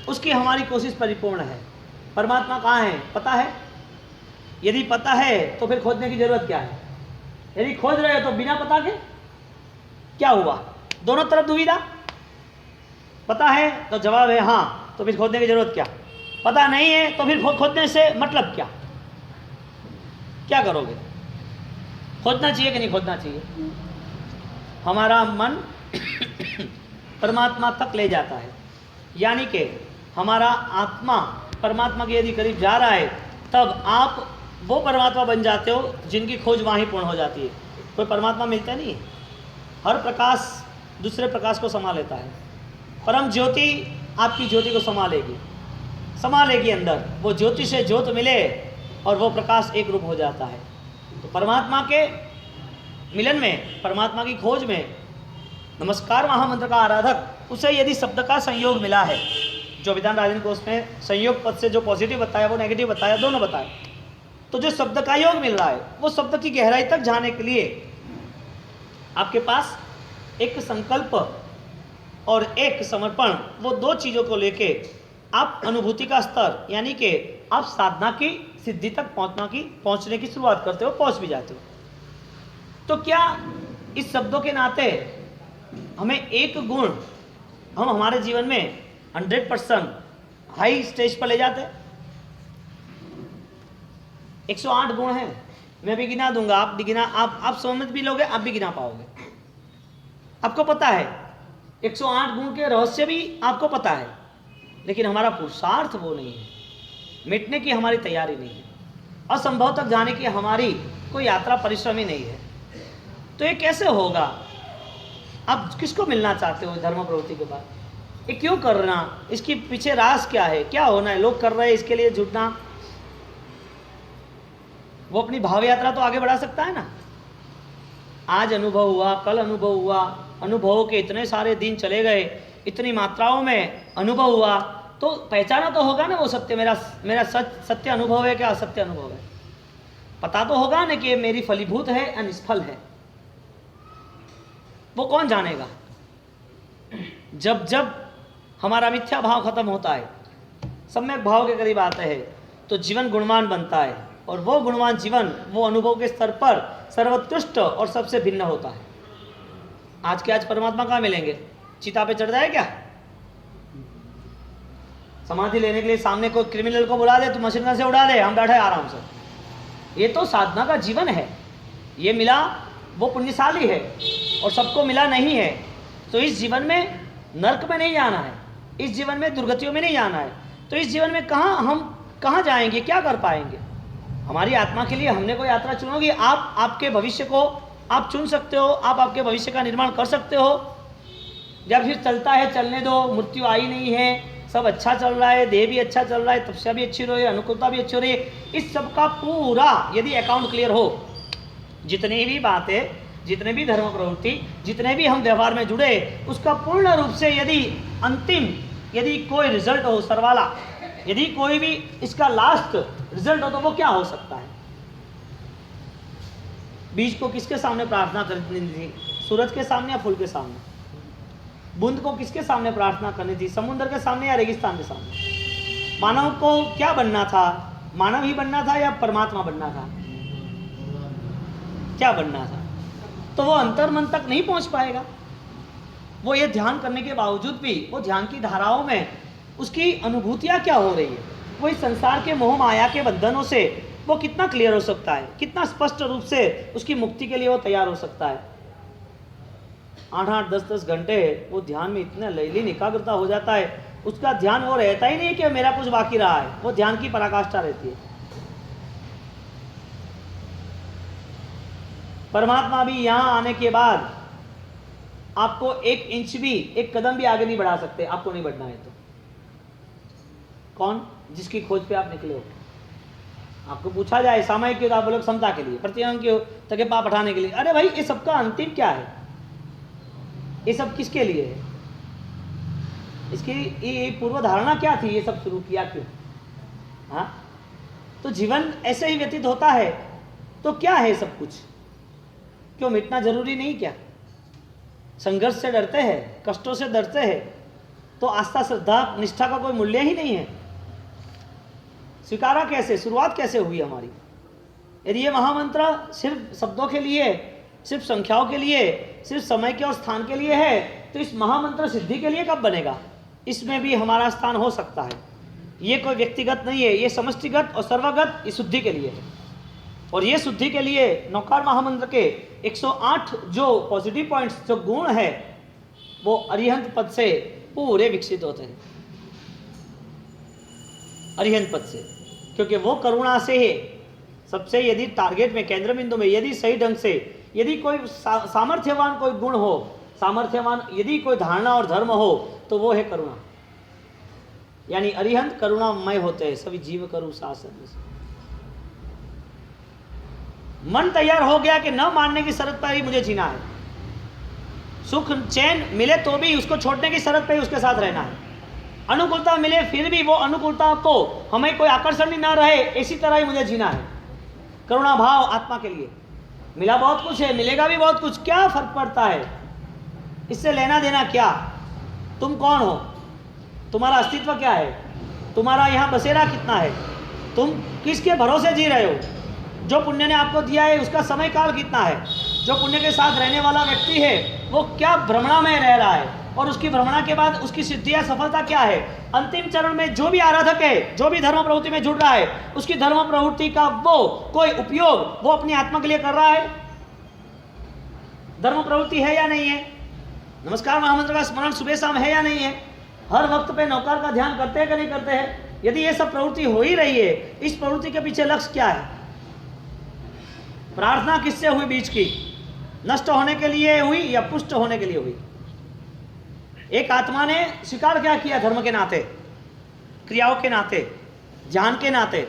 उसकी हमारी कोशिश परिपूर्ण है। परमात्मा कहाँ है पता है? यदि पता है तो फिर खोजने की जरूरत क्या है? यदि खोज रहे हो तो बिना पता के क्या हुआ? दोनों तरफ दुविधा। पता है तो जवाब है हाँ, तो फिर खोजने की जरूरत क्या? पता नहीं है तो फिर खोजने से मतलब क्या? क्या करोगे? खोजना चाहिए कि नहीं खोजना चाहिए? हमारा मन परमात्मा तक ले जाता है, यानी कि हमारा आत्मा परमात्मा के यदि करीब जा रहा है तब आप वो परमात्मा बन जाते हो जिनकी खोज वहाँ ही पूर्ण हो जाती है। कोई परमात्मा मिलता नहीं है, हर प्रकाश दूसरे प्रकाश को समा लेता है। परम ज्योति आपकी ज्योति को समा लेगी अंदर, वो ज्योति से ज्योत मिले और वो प्रकाश एक रूप हो जाता है। तो परमात्मा के मिलन में, परमात्मा की खोज में नमस्कार महामंत्र का आराधक, उसे यदि शब्द का संयोग मिला है, जो विधान राजन को उसमें संयोग पद से जो पॉजिटिव बताया वो नेगेटिव बताया, दोनों बताए, तो जो शब्द का योग मिल रहा है वो शब्द की गहराई तक जाने के लिए आपके पास एक संकल्प और एक समर्पण, वो दो चीज़ों को लेके आप अनुभूति का स्तर, यानी कि आप साधना की सिद्धि तक पहुंचने की शुरुआत करते हो, पहुंच भी जाते हो। तो क्या इस शब्दों के नाते हमें एक गुण हम हमारे जीवन में 100% हाई स्टेज पर ले जाते हैं? 108 गुण हैं, मैं भी गिना दूंगा, आप भी गिना, आप समझ भी लोगे, आप भी गिना पाओगे। आपको पता है 108 गुण के रहस्य भी आपको पता है, लेकिन हमारा पुरुषार्थ वो नहीं है, मिटने की हमारी तैयारी नहीं है, असंभव तक जाने की हमारी कोई यात्रा परिश्रम ही नहीं है। तो ये कैसे होगा? आप किसको मिलना चाहते हो धर्म प्रवृत्ति के बाद? ये क्यों करना, इसके पीछे राज क्या है, क्या होना है, लोग कर रहे हैं इसके लिए जुटना। वो अपनी भाव यात्रा तो आगे बढ़ा सकता है ना। आज अनुभव हुआ, कल अनुभव हुआ, अनुभवों के इतने सारे दिन चले गए, इतनी मात्राओं में अनुभव हुआ, तो पहचाना तो होगा ना वो सत्य मेरा सत्य अनुभव है क्या असत्य अनुभव है। पता तो होगा ना कि ये मेरी फलीभूत है या निष्फल है। वो कौन जानेगा। जब जब हमारा मिथ्या भाव खत्म होता है, सम्यक भाव के करीब आते हैं, तो जीवन गुणवान बनता है, और वो गुणवान जीवन वो अनुभव के स्तर पर सर्वोत्कृष्ट और सबसे भिन्न होता है। आज परमात्मा कहाँ मिलेंगे, चिता पे चढ़ जाए क्या। समाधि लेने के लिए सामने कोई क्रिमिनल को बुला दे, तो मशीन गन से उड़ा दे, हम बैठे आराम से। ये तो साधना का जीवन है। ये मिला वो पुण्यशाली है, और सबको मिला नहीं है। तो इस जीवन में नर्क में नहीं जाना है, इस जीवन में दुर्गतियों में नहीं जाना है। तो इस जीवन में हम कहाँ जाएंगे, क्या कर पाएंगे। हमारी आत्मा के लिए हमने कोई यात्रा चुनोगी। आप आपके भविष्य को आप चुन सकते हो, आप आपके भविष्य का निर्माण कर सकते हो। जब फिर चलता है चलने दो, मृत्यु आई नहीं है, सब अच्छा चल रहा है, देह भी अच्छा चल रहा है, तपस्या भी अच्छी रही, अनुकूलता भी अच्छी रही, इस सब का पूरा यदि अकाउंट क्लियर हो, जितनी भी बातें, जितने भी धर्म प्रवृत्ति, जितने भी हम व्यवहार में जुड़े, उसका पूर्ण रूप से यदि अंतिम यदि कोई रिजल्ट हो सरवाला, यदि कोई भी इसका लास्ट रिजल्ट हो, तो वो क्या हो सकता है। बीज को किसके सामने प्रार्थना करनी थी, सूरज के सामने या फूल के सामने। बूंद को किसके सामने प्रार्थना करनी थी, समुद्र के सामने या रेगिस्तान के सामने। मानव को क्या बनना था, मानव ही बनना था या परमात्मा बनना था, क्या बनना था। तो वो अंतर्मन तक नहीं पहुंच पाएगा। वो ये ध्यान करने के बावजूद भी वो ध्यान की धाराओं में उसकी अनुभूतियां क्या हो रही है, वो इस संसार के मोह माया के बंधनों से वो कितना क्लियर हो सकता है, कितना स्पष्ट रूप से उसकी मुक्ति के लिए वो तैयार हो सकता है। 8-8, 10-10 घंटे वो ध्यान में इतना लयलीन एकाग्रता हो जाता है, उसका ध्यान वो रहता ही नहीं कि मेरा कुछ बाकी रहा है, वो ध्यान की पराकाष्ठा रहती है। परमात्मा भी यहाँ आने के बाद आपको 1 इंच भी, 1 कदम भी आगे नहीं बढ़ा सकते, आपको नहीं बढ़ना है तो। कौन, जिसकी खोज पे आप निकले हो। आपको पूछा जाए सामयिक क्यों, आप बोलोगे समता के लिए, प्रतिअंग क्यों, तके पाप हटाने के लिए। अरे भाई, ये सबका अंतिम क्या है, ये सब किसके लिए है, इसकी ये पूर्व धारणा क्या थी, ये सब शुरू किया क्यों। हाँ, तो जीवन ऐसे ही व्यतीत होता है, तो क्या है सब कुछ, क्यों मिटना जरूरी नहीं क्या। संघर्ष से डरते हैं, कष्टों से डरते हैं, तो आस्था श्रद्धा निष्ठा का कोई मूल्य ही नहीं है। स्वीकारा कैसे, शुरुआत कैसे हुई हमारी। यदि ये महामंत्र सिर्फ शब्दों के लिए, सिर्फ संख्याओं के लिए, सिर्फ समय के और स्थान के लिए है, तो इस महामंत्र सिद्धि के लिए कब बनेगा। इसमें भी हमारा स्थान हो सकता है। ये कोई व्यक्तिगत नहीं है, ये समष्टिगत और सर्वगत इस शुद्धि के लिए है। और ये शुद्धि के लिए नौकार महामंत्र के 108 जो पॉजिटिव पॉइंट्स, जो गुण है, वो अरिहंत पद से पूरे विकसित होते हैं। अरिहंत पद से, क्योंकि वो करुणा से है सबसे, यदि टारगेट में, केंद्र बिंदु में, यदि सही ढंग से, यदि कोई सामर्थ्यवान कोई गुण हो, सामर्थ्यवान यदि कोई धारणा और धर्म हो, तो वो है करुणा। यानी अरिहंत करुणामय होते हैं, सभी जीव करुण शासन। मन तैयार हो गया कि न मानने की शर्त पर ही मुझे जीना है, सुख चैन मिले तो भी उसको छोड़ने की शर्त पर ही उसके साथ रहना है, अनुकूलता मिले फिर भी वो अनुकूलता को हमें कोई आकर्षण ही ना रहे, इसी तरह ही मुझे जीना है। करुणा भाव आत्मा के लिए। मिला बहुत कुछ है, मिलेगा भी बहुत कुछ, क्या फर्क पड़ता है, इससे लेना देना क्या। तुम कौन हो, तुम्हारा अस्तित्व क्या है, तुम्हारा यहाँ बसेरा कितना है, तुम किसके भरोसे जी रहे हो। जो पुण्य ने आपको दिया है उसका समय काल कितना है, जो पुण्य के साथ रहने वाला व्यक्ति है वो क्या भ्रमणा में रह रहा है, और उसकी भ्रमणा के बाद उसकी सिद्धि या सफलता क्या है। अंतिम चरण में जो भी आराधक है, जो भी धर्म प्रवृत्ति में जुड़ रहा है, उसकी धर्म प्रवृत्ति का वो कोई उपयोग वो अपनी आत्मा के लिए कर रहा है। धर्म प्रवृत्ति है या नहीं है, नमस्कार महामंत्र का स्मरण सुबह शाम है या नहीं है, हर वक्त पे नौकार का ध्यान करते हैं कि नहीं करते हैं। यदि ये सब प्रवृत्ति हो ही रही है, इस प्रवृत्ति के पीछे लक्ष्य क्या है। प्रार्थना किससे हुई बीच की, नष्ट होने के लिए हुई या पुष्ट होने के लिए हुई। एक आत्मा ने स्वीकार क्या किया धर्म के नाते, क्रियाओं के नाते, ध्यान के नाते,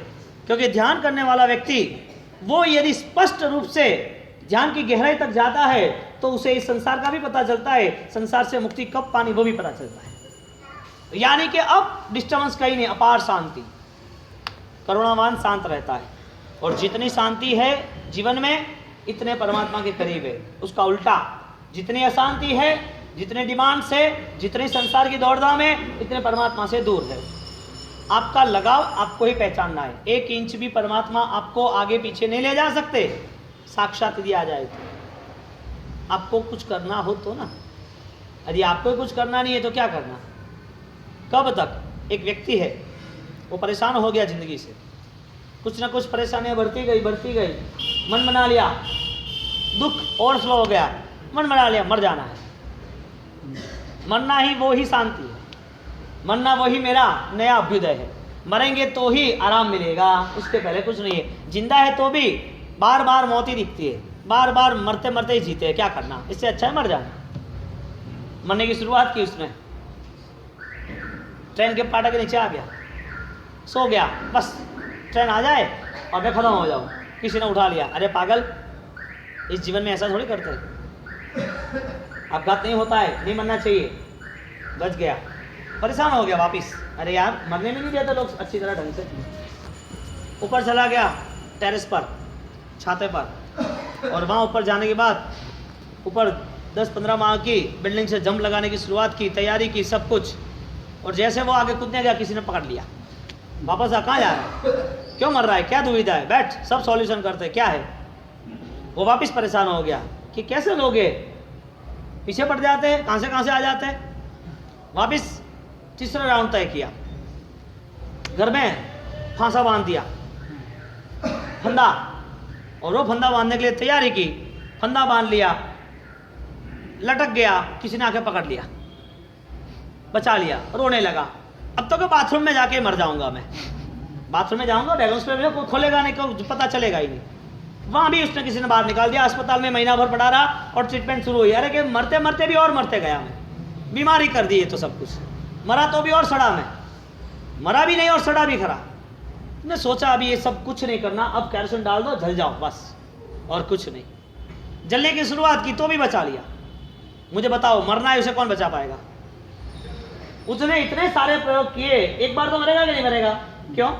क्योंकि ध्यान करने वाला व्यक्ति वो यदि स्पष्ट रूप से ध्यान की गहराई तक जाता है तो उसे इस संसार का भी पता चलता है, संसार से मुक्ति कब पानी वो भी पता चलता है। यानी कि अब डिस्टर्बेंस कहीं नहीं, अपार शांति, करुणावान शांत रहता है, और जितनी शांति है जीवन में इतने परमात्मा के करीब है। उसका उल्टा, जितनी अशांति है, जितने डिमांड से, जितनी संसार की दौड़धाम है, इतने परमात्मा से दूर है। आपका लगाव आपको ही पहचानना है। 1 इंच भी परमात्मा आपको आगे पीछे नहीं ले जा सकते, साक्षात यदि आ जाए तो। आपको कुछ करना हो तो ना, यदि आपको कुछ करना नहीं है तो क्या करना। कब तक एक व्यक्ति है वो परेशान हो गया जिंदगी से, कुछ ना कुछ परेशानियां बढ़ती गई, मन बना लिया, दुख और स्लो हो गया, मन बना लिया मर जाना है, मरना ही वो ही शांति है, मरना वही मेरा नया अभ्युदय है। मरेंगे तो ही आराम मिलेगा, उसके पहले कुछ नहीं है। जिंदा है तो भी बार बार मौत ही दिखती है, बार बार मरते मरते ही जीते हैं, क्या करना, इससे अच्छा है मर जाना। मरने की शुरुआत की उसने, ट्रेन के फाटक के नीचे आ गया, सो गया, बस ट्रेन आ जाए और मैं खत्म हो जाऊँ, किसी ने उठा लिया। अरे पागल, इस जीवन में ऐसा थोड़ी करते हैं, अपघात नहीं होता है, नहीं मरना चाहिए, बच गया, परेशान हो गया वापिस। अरे यार मरने में नहीं देते लोग अच्छी तरह ढंग से। ऊपर चला गया टेरेस पर, छाते पर, और वहाँ ऊपर जाने के बाद ऊपर 10-15 माह की बिल्डिंग से जंप लगाने की शुरुआत की, तैयारी की, सब कुछ। और जैसे वो आगे कूदने गया किसी ने पकड़ लिया, वापस आ, कहाँ जा रहा है, क्यों मर रहा है, क्या दुविधा है, बैठ, सब सॉल्यूशन करते, क्या है। वो वापस परेशान हो गया कि कैसे लोग पीछे पड़ जाते हैं, कहाँ से आ जाते हैं। वापस तीसरा राउंड तय किया, घर में फांसा बांध दिया, फंदा, और वो फंदा बांधने के लिए तैयारी की, फंदा बांध लिया, लटक गया, किसी ने आके पकड़ लिया, बचा लिया, रोने लगा। अब तो बाथरूम में जाके मर जाऊंगा मैं, बाथरूम में जाऊंगा, बैगल्स पे मेरे को खोलेगा नहीं, को पता चलेगा ही नहीं। वहाँ भी उसने किसी ने बाहर निकाल दिया, अस्पताल में महीना भर पड़ा रहा और ट्रीटमेंट शुरू हुई। अरे कि मरते मरते भी और मरते गया मैं, बीमारी कर दी है तो सब कुछ, मरा तो भी और सड़ा मैं, मरा भी नहीं और सड़ा भी खरा। मैं सोचा अभी ये सब कुछ नहीं करना, अब कैरोसिन डाल दो, जल जाओ बस, और कुछ नहीं। जलने की शुरुआत की तो भी बचा लिया। मुझे बताओ, मरना है उसे कौन बचा पाएगा। उसने इतने सारे प्रयोग किए, एक बार तो मरेगा कि नहीं मरेगा, क्यों,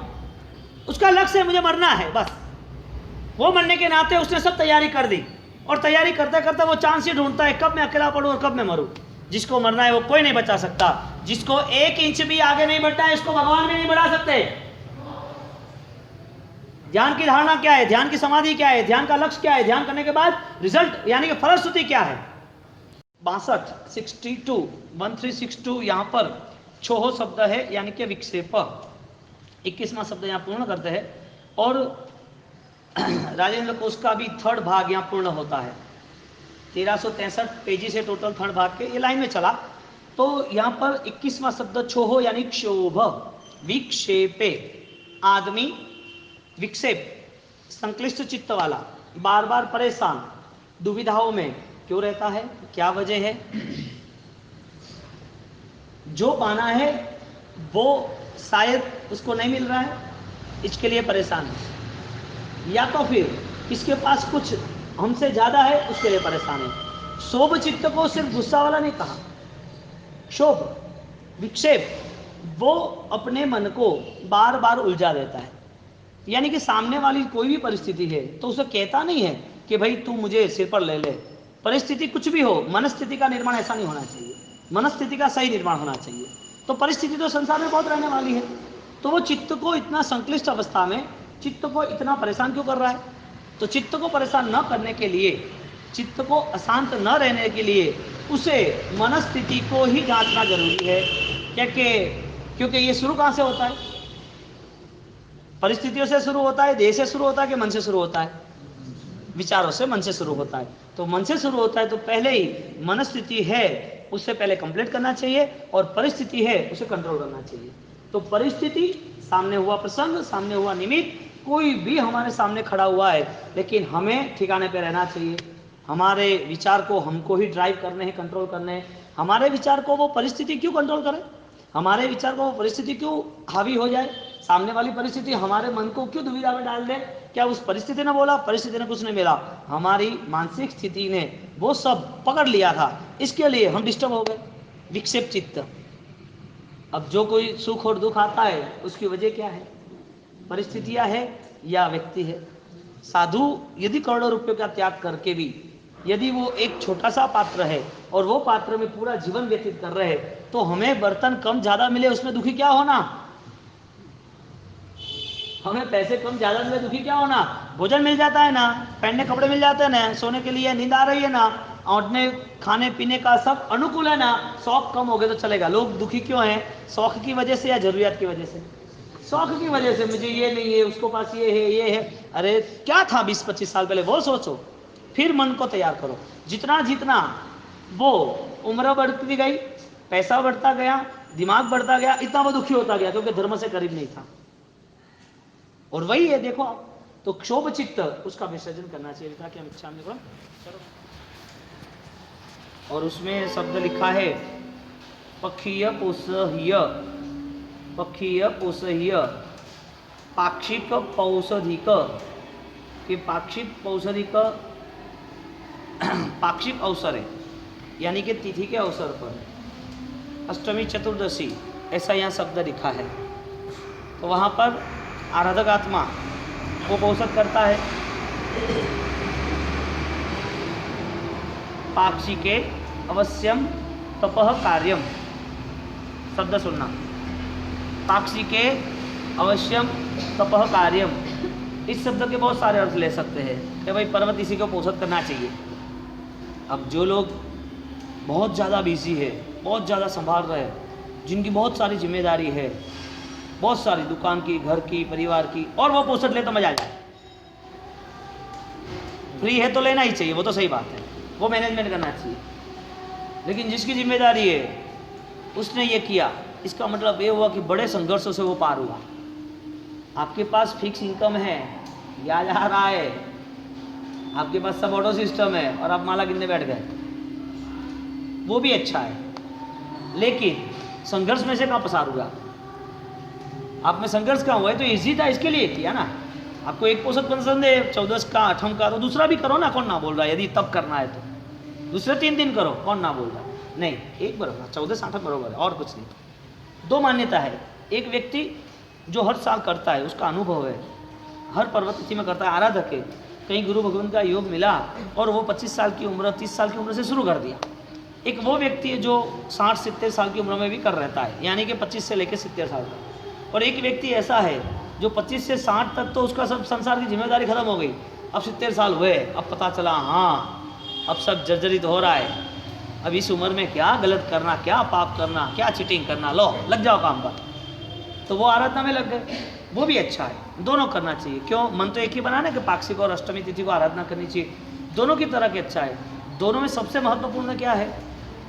उसका लक्ष्य है मुझे मरना है बस। वो मरने के नाते उसने सब तैयारी कर दी, और तैयारी करते करते वो चांस ही ढूंढता है कब मैं अकेला पड़ूं और कब मैं मरूं। जिसको मरना है वो कोई नहीं बचा सकता, जिसको 1 इंच भी आगे नहीं बढ़ना है इसको भगवान भी नहीं बढ़ा सकते। ध्यान की धारणा क्या है, ध्यान की समाधि क्या है, ध्यान का लक्ष्य क्या है, ध्यान करने के बाद रिजल्ट यानी कि फलश्रुति क्या है। 1362 यहाँ पर छोहो शब्द है, यानी कि विक्षेप। 21वां शब्द यहाँ पूर्ण करते हैं, और राजेंद्र कोश का भी 3rd भाग यहाँ पूर्ण होता है। 1363 पेजी से टोटल 3rd भाग के ये लाइन में चला। तो यहाँ पर 21वां शब्द छोहो यानी क्षोभ, विक्षेपे, आदमी विक्षेप, संक्लिष्ट चित्त वाला, बार बार परेशान, दुविधाओं में क्यों रहता है, क्या वजह है। जो पाना है वो शायद उसको नहीं मिल रहा है, इसके लिए परेशान है, या तो फिर इसके पास कुछ हमसे ज्यादा है उसके लिए परेशान है। शोभ चित्त को सिर्फ गुस्सा वाला नहीं कहा, शोभ विक्षेप, वो अपने मन को बार बार उलझा देता है। यानी कि सामने वाली कोई भी परिस्थिति है तो उसे कहता नहीं है कि भाई तू मुझे सिर पर ले ले। परिस्थिति कुछ भी हो, मनस्थिति का निर्माण ऐसा नहीं होना चाहिए, मनस्थिति का सही निर्माण होना चाहिए। तो परिस्थिति तो संसार में बहुत रहने वाली है, तो वो चित्त को इतना संक्लिष्ट अवस्था में चित्त को इतना परेशान क्यों कर रहा है। तो चित्त को परेशान न करने के लिए, चित्त को अशांत न रहने के लिए उसे मनस्थिति को ही जांचना जरूरी है। क्योंकि ये शुरू कहाँ से होता है, परिस्थितियों से शुरू होता है, देह से शुरू होता है कि मन से शुरू होता है, विचारों से, मन से शुरू होता है। तो मन से शुरू होता है तो पहले ही मनस्थिति है उससे पहले कंप्लीट करना चाहिए, और परिस्थिति है उसे कंट्रोल करना चाहिए। तो परिस्थिति, सामने हुआ प्रसंग, सामने हुआ निमित्त, कोई भी हमारे सामने खड़ा हुआ है, लेकिन हमें ठिकाने पे रहना चाहिए, हमारे विचार को हमको ही ड्राइव करने हैं, कंट्रोल करने हैं। हमारे विचार को वो परिस्थिति क्यों कंट्रोल करे? हमारे विचार को वो परिस्थिति क्यों हावी हो जाए? सामने वाली परिस्थिति हमारे मन को क्यों दुविधा में डाल दे? क्या उस परिस्थिति ने बोला? परिस्थिति ने कुछ नहीं मिला, हमारी मानसिक स्थिति ने वो सब पकड़ लिया था। इसके लिए हम डिस्टर्ब हो गए, विक्षेप चित्त। अब जो कोई सुख और दुख आता है उसकी वजह क्या है? परिस्थितियां है या व्यक्ति है? साधु यदि करोड़ों रुपयों का त्याग करके भी यदि वो एक छोटा सा पात्र है और वो पात्र में पूरा जीवन व्यतीत कर रहे हैं, तो हमें बर्तन कम ज्यादा मिले उसमें दुखी क्या होना? हमें पैसे कम ज्यादा मिले दुखी क्या होना? भोजन मिल जाता है ना, पहनने कपड़े मिल जाते हैं ना, सोने के लिए नींद आ रही है ना, औटने खाने पीने का सब अनुकूल है ना, शौक कम हो गए तो चलेगा। लोग दुखी क्यों हैं? शौक की वजह से या जरूरियात की वजह से? शौक की वजह से, मुझे ये नहीं है, उसको पास ये है, ये है। अरे क्या था 20-25 साल पहले वो सोचो, फिर मन को तैयार करो। जितना जितना वो उम्र बढ़ती गई, पैसा बढ़ता गया, दिमाग बढ़ता गया, इतना वो दुखी होता गया क्योंकि धर्म से करीब नहीं था। और वही है, देखो आप, तो क्षोभ चित्त उसका विसर्जन करना चाहिए ताकि हम इच्छा में चलो। और उसमें शब्द लिखा है पक्षीय पोषह्य, पक्षीय पोषह्य पाक्षिक पौषधिक, कि पाक्षिक पौषधिक पाक्षिक अवसर है, यानी कि तिथि के अवसर पर, अष्टमी चतुर्दशी, ऐसा यहाँ शब्द लिखा है। तो वहाँ पर आराधक आत्मा वो पोषक करता है। पाक्षिके अवश्यम तपः कार्यम, शब्द सुनना, पाक्षिके अवश्यम तपः कार्यम। इस शब्द के बहुत सारे अर्थ ले सकते हैं कि भाई पर्वत इसी को पोषक करना चाहिए। अब जो लोग बहुत ज़्यादा बिजी है, बहुत ज़्यादा संभाल रहे हैं, जिनकी बहुत सारी जिम्मेदारी है, बहुत सारी दुकान की, घर की, परिवार की, और वो पोषक ले तो मजा आ जाए। फ्री है तो लेना ही चाहिए, वो तो सही बात है, वो मैनेजमेंट करना चाहिए। लेकिन जिसकी जिम्मेदारी है उसने ये किया, इसका मतलब ये हुआ कि बड़े संघर्षों से वो पार हुआ। आपके पास फिक्स इनकम है, ब्याज आ रहा है, आपके पास सब ऑटो सिस्टम है और आप माला गिनने बैठ गए, वो भी अच्छा है। लेकिन संघर्ष में से कहाँ पसार हुआ? आप में संघर्ष कहाँ हुआ है? तो इजी था, इसके लिए किया ना। आपको एक पोषक पसंद है 14 का 8 का, तो दूसरा भी करो ना, कौन ना बोल रहा है? यदि तब करना है तो दूसरे 3 दिन करो, कौन ना बोल रहा है? नहीं, एक बरोबर, 14-8 बरोबर है, और कुछ नहीं। दो मान्यता है। एक व्यक्ति जो हर साल करता है, उसका अनुभव है, हर पर्वत तिथि में करता है, आराधक है, कहीं गुरु भगवान का योग मिला और वो 25 साल की उम्र, 30 साल की उम्र से शुरू कर दिया। एक वो व्यक्ति है जो 60-70 साल की उम्र में भी कर रहता है, यानी कि 25 से लेकर 70 साल तक। और एक व्यक्ति ऐसा है जो 25 से 60 तक तो उसका सब संसार की जिम्मेदारी खत्म हो गई, अब 70 साल हुए, अब पता चला हाँ अब सब जर्जरित हो रहा है, अब इस उम्र में क्या गलत करना, क्या पाप करना, क्या चीटिंग करना, लो लग जाओ काम पर। तो वो आराधना में लग गए, वो भी अच्छा है, दोनों करना चाहिए। क्यों? मन तो एक ही बना ना कि पाक्षिक और अष्टमी तिथि को आराधना करनी चाहिए, दोनों की तरह के अच्छा है। दोनों में सबसे महत्वपूर्ण क्या है?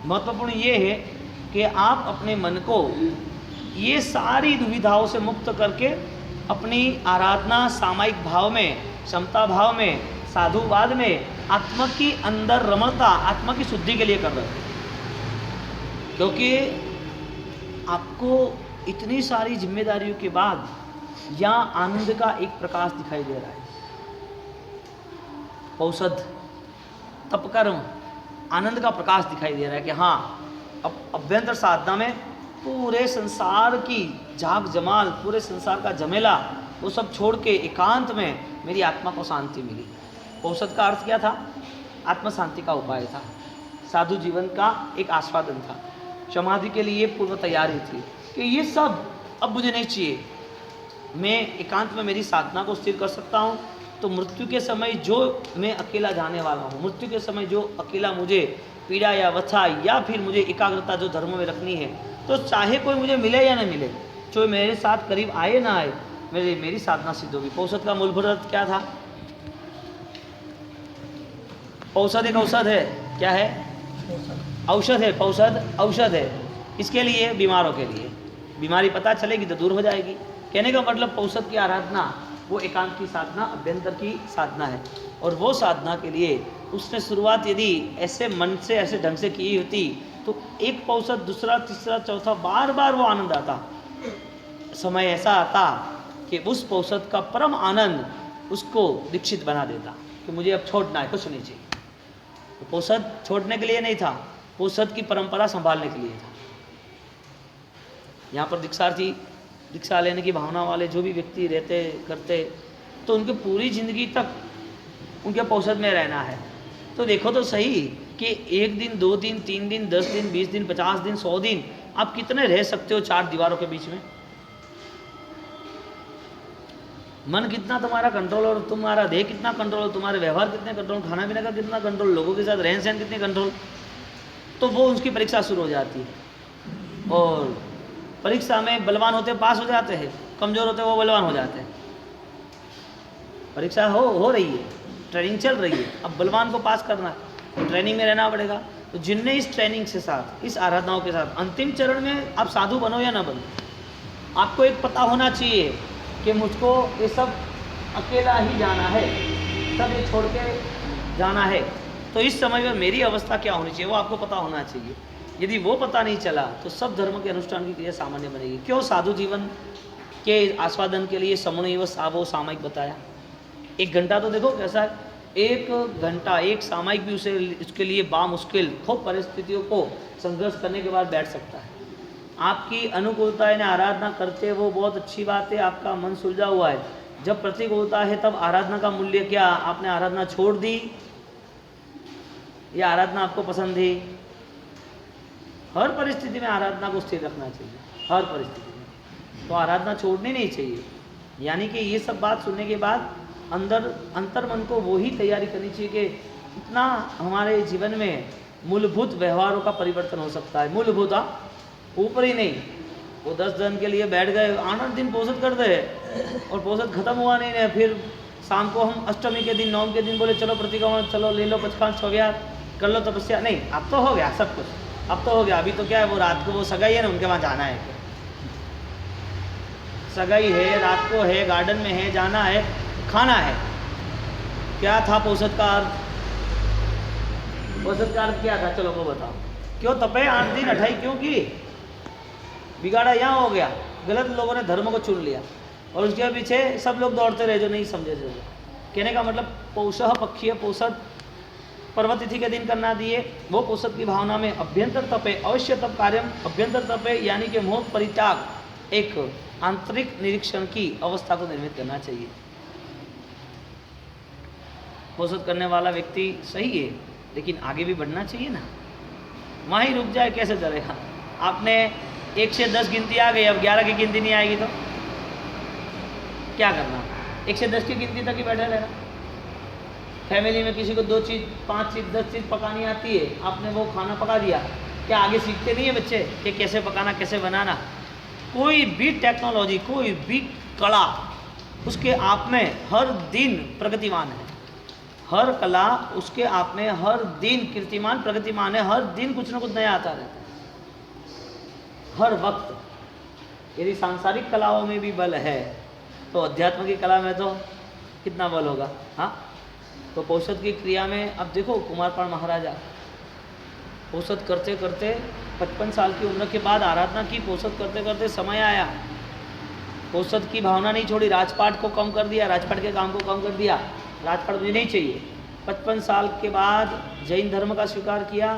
महत्वपूर्ण ये है कि आप अपने मन को ये सारी दुविधाओं से मुक्त करके अपनी आराधना सामायिक भाव में, समता भाव में, साधुवाद में, आत्मा की अंदर रमणता, आत्मा की शुद्धि के लिए कर रहे हो। क्योंकि आपको इतनी सारी जिम्मेदारियों के बाद यहाँ आनंद का एक प्रकाश दिखाई दे रहा है। औषध, तपकर्म, आनंद का प्रकाश दिखाई दे रहा है कि हाँ, अब अभ्यंतर साधना में पूरे संसार की झाक जमाल, पूरे संसार का झमेला वो सब छोड़ के एकांत में मेरी आत्मा को शांति मिली। औषध का अर्थ क्या था? आत्म शांति का उपाय था, साधु जीवन का एक आस्वादन था, समाधि के लिए पूर्व तैयारी थी कि ये सब अब मुझे नहीं चाहिए, मैं एकांत में मेरी साधना को स्थिर कर सकता हूँ। तो मृत्यु के समय जो मैं अकेला जाने वाला हूँ, मृत्यु के समय जो अकेला मुझे पीड़ा या व्यथा या फिर मुझे एकाग्रता जो धर्म में रखनी है, तो चाहे कोई मुझे मिले या न मिले, जो मेरे साथ करीब आए ना आए, मेरी साधना सिद्ध होगी। औषध का मूलभूत अर्थ क्या था? औषध एक औषध है, क्या है? औषध है, औषध औषध है। इसके लिए बीमारों के लिए, बीमारी पता चलेगी तो दूर हो जाएगी। कहने का मतलब औषध की आराधना वो एकांत की साधना, अभ्यंतर की साधना है। और वो साधना के लिए उसने शुरुआत यदि ऐसे मन से ऐसे ढंग से की होती तो एक पौषध दूसरा तीसरा चौथा बार बार वो आनंद आता। समय ऐसा आता कि उस पौषध का परम आनंद उसको दीक्षित बना देता कि मुझे अब छोड़ना है, कुछ नहीं चाहिए। तो पौषध छोड़ने के लिए नहीं था, पौषध की परंपरा संभालने के लिए था। यहाँ पर दीक्षार्थी, दीक्षा लेने की भावना वाले जो भी व्यक्ति रहते करते, तो उनकी पूरी जिंदगी तक उनके पौषध में रहना है। तो देखो तो सही कि 1 दिन 2 दिन 3 दिन 10 दिन 20 दिन 50 दिन 100 दिन आप कितने रह सकते हो 4 दीवारों के बीच में। मन कितना तुम्हारा कंट्रोल और तुम्हारा देह कितना कंट्रोल, तुम्हारे व्यवहार कितने कंट्रोल, खाना पीने का कितना कंट्रोल, लोगों के साथ रहन सहन कितने कंट्रोल, तो वो उसकी परीक्षा शुरू हो जाती है। और परीक्षा में बलवान होते पास हो जाते हैं, कमज़ोर होते वो बलवान हो जाते हैं। परीक्षा हो रही है, ट्रेनिंग चल रही है, अब बलवान को पास करना है तो ट्रेनिंग में रहना पड़ेगा। तो जिनने इस ट्रेनिंग के साथ, इस आराधनाओं के साथ अंतिम चरण में आप साधु बनो या ना बनो, आपको एक पता होना चाहिए कि मुझको ये सब अकेला ही जाना है, सब ये छोड़ के जाना है। तो इस समय में मेरी अवस्था क्या होनी चाहिए वो आपको पता होना चाहिए। यदि वो पता नहीं चला तो सब धर्म के अनुष्ठान की क्रिया सामान्य बनेगी। क्यों साधु जीवन के आस्वादन के लिए समूह व सावो सामयिक बताया। 1 घंटा तो देखो कैसा है, 1 घंटा एक सामयिक भी उसके लिए बामुश्किल खूब परिस्थितियों को संघर्ष करने के बाद बैठ सकता है। आपकी अनुकूलता ने आराधना करते वो बहुत अच्छी बात है, आपका मन सुलझा हुआ है। जब प्रतिकूलता है तब आराधना का मूल्य क्या, आपने आराधना छोड़ दी या आराधना आपको पसंद थी। हर परिस्थिति में आराधना को स्थिर रखना चाहिए, हर परिस्थिति में। तो आराधना छोड़नी नहीं चाहिए। यानी कि ये सब बात सुनने के बाद अंतर मन को वो ही तैयारी करनी चाहिए कि इतना हमारे जीवन में मूलभूत व्यवहारों का परिवर्तन हो सकता है। मूलभूत, ऊपर ही नहीं। वो 10 दिन के लिए बैठ गए, 8 दिन पोषण कर दे और पोषण खत्म हुआ नहीं है, फिर शाम को हम अष्टमी के दिन 9 के दिन बोले चलो प्रतिक्रमण, चलो ले लो पचकांश हो गया, कर लो तपस्या। नहीं, अब तो हो गया सब कुछ, अब तो हो गया। अभी तो क्या है, वो रात को वो सगाई है ना, उनके वहाँ जाना है, सगाई है, रात को है, गार्डन में है, जाना है, खाना है। क्या था पोषण का अर्थ? पोषण का अर्थ क्या था, चलो वो बताओ। क्यों तपे 8 दिन 28 क्यों की? बिगाड़ा यहाँ हो गया, गलत लोगों ने धर्म को चुन लिया और उसके पीछे सब लोग दौड़ते रहे जो नहीं समझे थे। कहने का मतलब पौषः पक्षीय पोषण पर्व तिथि के दिन करना दिए, वो पोषण की भावना में अभ्यंतर तपे, अवश्य तप कार्यम अभ्यंतर तपे, यानी कि मोह परित्याग, एक आंतरिक निरीक्षण की अवस्था को निर्मित करना चाहिए। पोषण करने वाला व्यक्ति सही है, लेकिन आगे भी बढ़ना चाहिए ना। वहाँ ही रुक जाए कैसे चलेगा? आपने 1 से 10 गिनती आ गई, अब 11 की गिनती नहीं आएगी तो क्या करना? 1 से 10 की गिनती तक ही बैठा रहना। फैमिली में किसी को 2 चीज़ 5 चीज़ 10 चीज़ पकानी आती है, आपने वो खाना पका दिया, क्या आगे सीखते नहीं है बच्चे कि कैसे पकाना, कैसे बनाना? कोई भी टेक्नोलॉजी, कोई भी कला उसके आप में हर दिन प्रगतिमान है। हर कला उसके आप में हर दिन कीर्तिमान प्रगतिमान है। हर दिन कुछ ना कुछ नया आता रहता है, हर वक्त। यदि सांसारिक कलाओं में भी बल है तो अध्यात्म की कला में तो कितना बल होगा। हाँ, तो पोषद की क्रिया में अब देखो, कुमारपाल महाराजा पोषद करते करते 55 साल की उम्र के बाद आराधना की। पोषद करते करते समय आया, पोषद की भावना नहीं छोड़ी, राजपाट को कम कर दिया, राजपाट के काम को कम कर दिया। राजपाट मुझे नहीं चाहिए। 55 साल के बाद जैन धर्म का स्वीकार किया।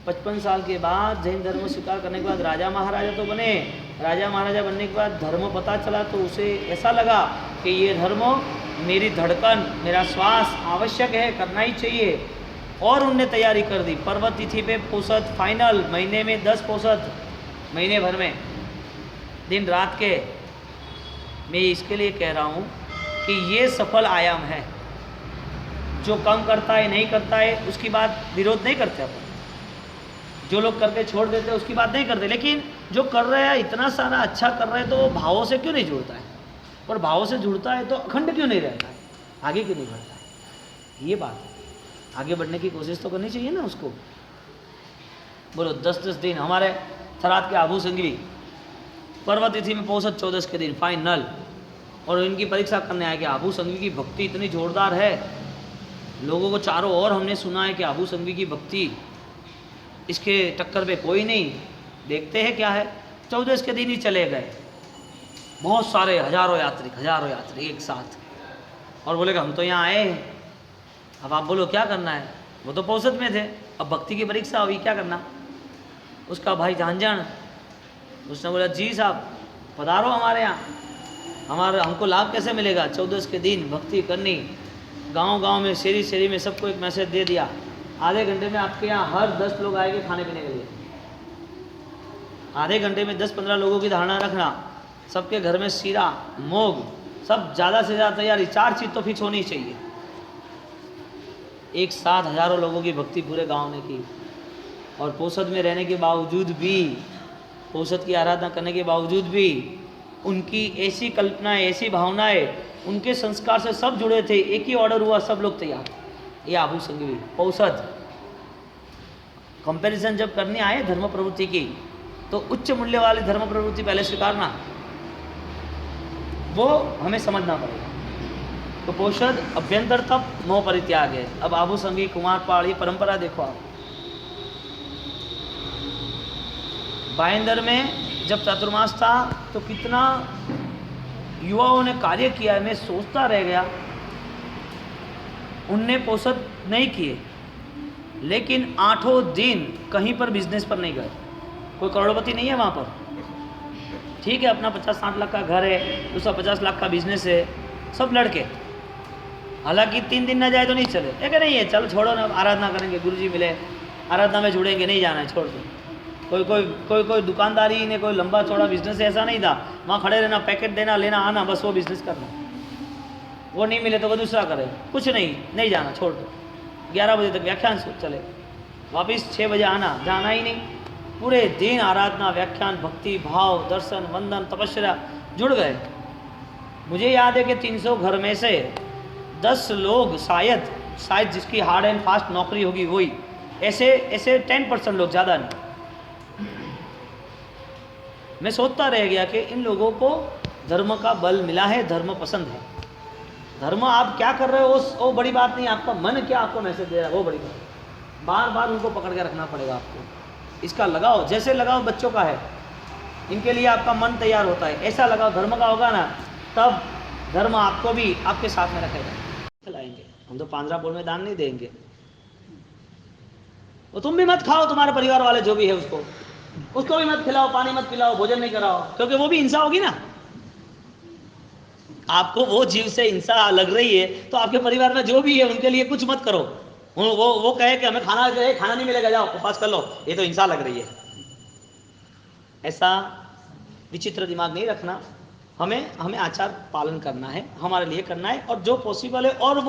55 साल के बाद जैन धर्म स्वीकार करने के बाद राजा महाराजा तो बने। राजा महाराजा बनने के बाद धर्म पता चला तो उसे ऐसा लगा कि ये धर्म मेरी धड़कन, मेरा श्वास आवश्यक है, करना ही चाहिए। और उनने तैयारी कर दी। पर्व तिथि पे पोषद फाइनल, महीने में 10 पोषद, महीने भर में दिन रात के। मैं इसके लिए कह रहा हूँ कि ये सफल आयाम है। जो कम करता है, नहीं करता है, उसकी बात विरोध नहीं करते अपन। जो लोग करके छोड़ देते हैं उसकी बात नहीं करते, लेकिन जो कर रहे हैं इतना सारा अच्छा कर रहे हैं तो वो भावों से क्यों नहीं जुड़ता है? और भावों से जुड़ता है तो अखंड क्यों नहीं रहता है? आगे क्यों नहीं बढ़ता है? ये बात है। आगे बढ़ने की कोशिश तो करनी चाहिए ना उसको। बोलो 10-10 दिन हमारे थराद के आभू संघवी पर्व तिथि में पोषद 14 के दिन फाइनल, और इनकी परीक्षा करने आए कि आभू संघवी की भक्ति इतनी जोरदार है, लोगों को चारों ओर हमने सुना है कि आबू संघवी की भक्ति, इसके टक्कर पे कोई नहीं। देखते हैं क्या है। 14 के दिन ही चले गए, बहुत सारे हजारों यात्री एक साथ, और बोले कि हम तो यहाँ आए हैं, अब आप बोलो क्या करना है। वो तो पौसत में थे, अब भक्ति की परीक्षा हुई, क्या करना। उसका भाई जान उसने बोला जी साहब पधारो हमारे यहाँ, हमको लाभ कैसे मिलेगा। 14 के दिन भक्ति करनी, गांव में शहरी में सबको एक मैसेज दे दिया, आधे घंटे में आपके यहाँ हर 10 लोग आएंगे खाने पीने के लिए। आधे घंटे में 10-15 लोगों की धारणा रखना, सबके घर में सीरा मोग सब ज़्यादा से ज़्यादा तैयारी, 4 चीज़ तो फिक्स होनी चाहिए। एक साथ हजारों लोगों की भक्ति पूरे गांव ने की, और पोसत में रहने के बावजूद भी, पोसत की आराधना करने के बावजूद भी उनकी ऐसी कल्पनाएं, ऐसी भावनाएं, उनके संस्कार से सब जुड़े थे। एक ही ऑर्डर हुआ, सब लोग तैयार। ये आबू संघवी पोसत। कंपैरिजन जब करने आए धर्म प्रवृत्ति की, तो उच्च मूल्य वाली धर्म प्रवृत्ति पहले स्वीकारना, वो हमें समझना पड़ेगा। तो पोषद अभ्यंतर तप मोह परित्याग है। अब आबू संघवी, कुमारपाल, ये परंपरा देखो आप। भाईंदर में जब चातुर्मास था तो कितना युवाओं ने कार्य किया है, मैं सोचता रह गया। उनने पोषद नहीं किए, लेकिन 8 दिन कहीं पर बिजनेस पर नहीं गए। कोई करोड़पति नहीं है वहाँ पर, ठीक है, अपना 50-60 लाख का घर है, दूसरा 50 लाख का बिजनेस है, सब लड़के। हालांकि 3 दिन ना जाए तो नहीं चले, एक नहीं है, चलो छोड़ो ना, आराधना करेंगे, गुरुजी मिले, आराधना में जुड़ेंगे, नहीं जाना है, छोड़ दो। कोई दुकानदारी ने कोई लंबा चौड़ा बिजनेस ऐसा नहीं था, वहाँ खड़े रहना, पैकेट देना, लेना, आना, बस वो बिजनेस करना। वो नहीं मिले तो कोई दूसरा करे, कुछ नहीं जाना, छोड़ दो। 11 बजे तक व्याख्यान चले, वापिस 6 बजे आना, जाना ही नहीं। पूरे दिन आराधना, व्याख्यान, भक्ति भाव, दर्शन, वंदन, तपस्या जुड़ गए। मुझे याद है कि 300 घर में से 10 लोग शायद जिसकी हार्ड एंड फास्ट नौकरी होगी वही, ऐसे 10% लोग, ज़्यादा नहीं। मैं सोचता रह गया कि इन लोगों को धर्म का बल मिला है, धर्म पसंद है। धर्म आप क्या कर रहे हो वो बड़ी बात नहीं, आपका मन क्या आपको मैसेज दे रहा है वो बड़ी बात। बार बार उनको पकड़ के रखना पड़ेगा आपको। इसका लगाव जैसे लगाव बच्चों का है, इनके लिए आपका मन तैयार होता है, ऐसा लगाव धर्म का होगा ना, तब धर्म आपको भी आपके साथ में रखेगा। खिलाएंगे हम तो 15 पोल में दान नहीं देंगे, वो तुम भी मत खाओ, तुम्हारे परिवार वाले जो भी है उसको भी मत खिलाओ, पानी मत पिलाओ, भोजन नहीं कराओ, क्योंकि वो भी हिंसा होगी ना। आपको वो जीव से हिंसा लग रही है, तो आपके परिवार में जो भी है उनके लिए कुछ मत करो। वो कहे कि हमें खाना नहीं मिलेगा, जाओ उपवास कर लो, ये तो हिंसा लग रही है। ऐसा विचित्र दिमाग नहीं रखना। हमें आचार पालन करना है, हमारे लिए करना है, और जो पॉसिबल है, और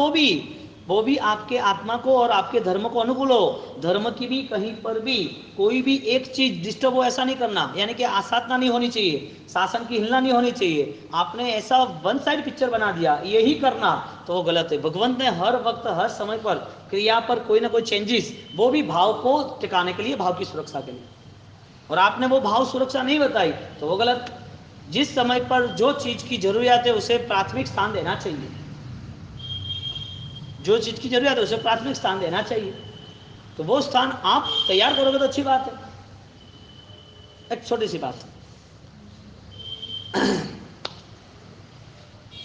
वो भी आपके आत्मा को और आपके धर्म को अनुकूल हो। धर्म की भी कहीं पर भी कोई भी एक चीज डिस्टर्ब हो, ऐसा नहीं करना। यानी कि आसाधना नहीं होनी चाहिए, शासन की हिलना नहीं होनी चाहिए। आपने ऐसा वन साइड पिक्चर बना दिया, यही करना, तो वो गलत है। भगवंत ने हर वक्त हर समय पर क्रिया पर कोई ना कोई चेंजेस, वो भी भाव को टिकाने के लिए, भाव की सुरक्षा के लिए, और आपने वो भाव सुरक्षा नहीं बताई तो वो गलत। जिस समय पर जो चीज की जरूरत है उसे प्राथमिक स्थान देना चाहिए, जो चीज की जरूरत है उसे प्राथमिक स्थान देना चाहिए। तो वो स्थान आप तैयार करोगे तो अच्छी बात है। एक छोटी सी बात,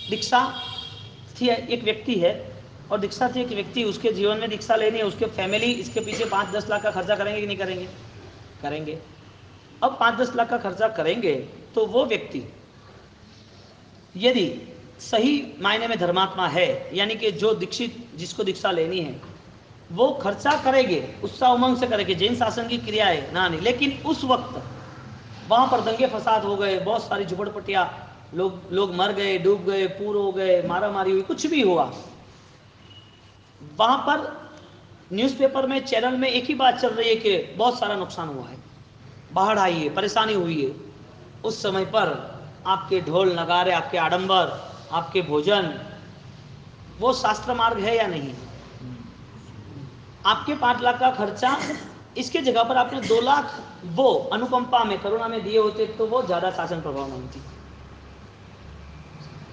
दीक्षा थी, एक व्यक्ति है और दीक्षा थी एक व्यक्ति, उसके जीवन में दीक्षा लेनी है, उसके फैमिली इसके पीछे 5-10 लाख का खर्चा करेंगे कि नहीं करेंगे? करेंगे। अब 5-10 लाख का खर्चा करेंगे तो वो व्यक्ति यदि सही मायने में धर्मात्मा है, यानी कि जो दीक्षित जिसको दीक्षा लेनी है वो खर्चा करेंगे, उत्साह उमंग से करेंगे, जैन शासन की क्रिया है ना, नहीं। लेकिन उस वक्त वहां पर दंगे फसाद हो गए, बहुत सारी झुपड़पट्टियां, लोग मर गए, डूब गए, पूर हो गए, मारा मारी हुई, कुछ भी हुआ, वहां पर न्यूज़पेपर में, चैनल में एक ही बात चल रही है कि बहुत सारा नुकसान हुआ है, बाढ़ आई है, परेशानी हुई है। उस समय पर आपके ढोल नगारे, आपके आडंबर, आपके भोजन, वो शास्त्र मार्ग है या नहीं? आपके 5 लाख का खर्चा, इसके जगह पर आपने 2 लाख वो अनुकंपा में, करुणा में दिए होते तो वो ज्यादा शासन प्रभाव में होती।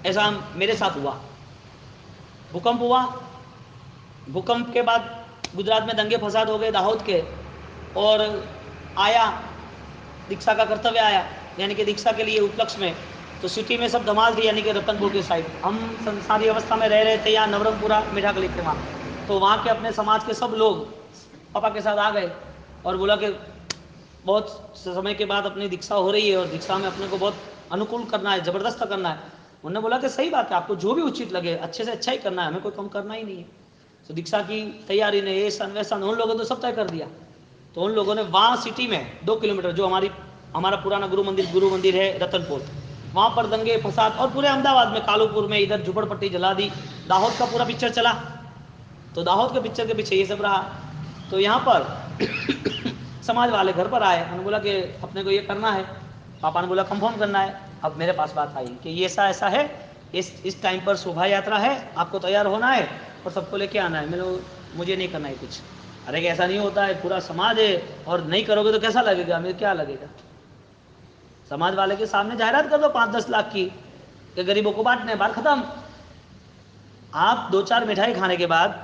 ऐसा मेरे साथ हुआ, भूकंप हुआ, भूकंप के बाद गुजरात में दंगे फसाद हो गए दाहोद के, और आया दीक्षा का कर्तव्य आया, यानी कि दीक्षा के लिए उपलक्ष्य में, तो सिटी में सब धमाल थी, यानी कि रतनपुर की साइड। हम संसारी अवस्था में रह रहे थे यहाँ नवरंगपुरा मीठागली के वहाँ, तो वहाँ के अपने समाज के सब लोग पापा के साथ आ गए और बोला कि बहुत समय के बाद अपनी दीक्षा हो रही है और दीक्षा में अपने को बहुत अनुकूल करना है, जबरदस्त करना है। उन्होंने बोला कि सही बात है, आपको जो भी उचित लगे अच्छे से अच्छा ही करना है, हमें कोई कम करना ही नहीं है। तो दीक्षा की तैयारी ने ये सन वैसा उन लोगों ने तो सब तय कर दिया। तो उन लोगों ने वहाँ सिटी में 2 किलोमीटर जो हमारा पुराना गुरु मंदिर है रतनपुर, वहाँ पर दंगे फसाद, और पूरे अहमदाबाद में कालूपुर में इधर झुपड़पट्टी जला दी। दाहोद का पूरा पिक्चर चला, तो दाहोद के पिक्चर के पीछे ये सब रहा। तो यहाँ पर समाज वाले घर पर आए, उन्होंने बोला कि अपने को ये करना है। पापा ने बोला कंफर्म करना है। अब मेरे पास बात आई कि ये ऐसा ऐसा है, इस टाइम पर शोभा यात्रा है, आपको तैयार होना है और सबको लेके आना है। मुझे नहीं करना है कुछ। अरे कि ऐसा नहीं होता है, पूरा समाज है और नहीं करोगे तो कैसा लगेगा, मुझे क्या लगेगा। समाज वाले के सामने जाहिरात कर दो 5-10 लाख की कि गरीबों को बांटने, बात खत्म। आप 2-4 मिठाई खाने के बाद,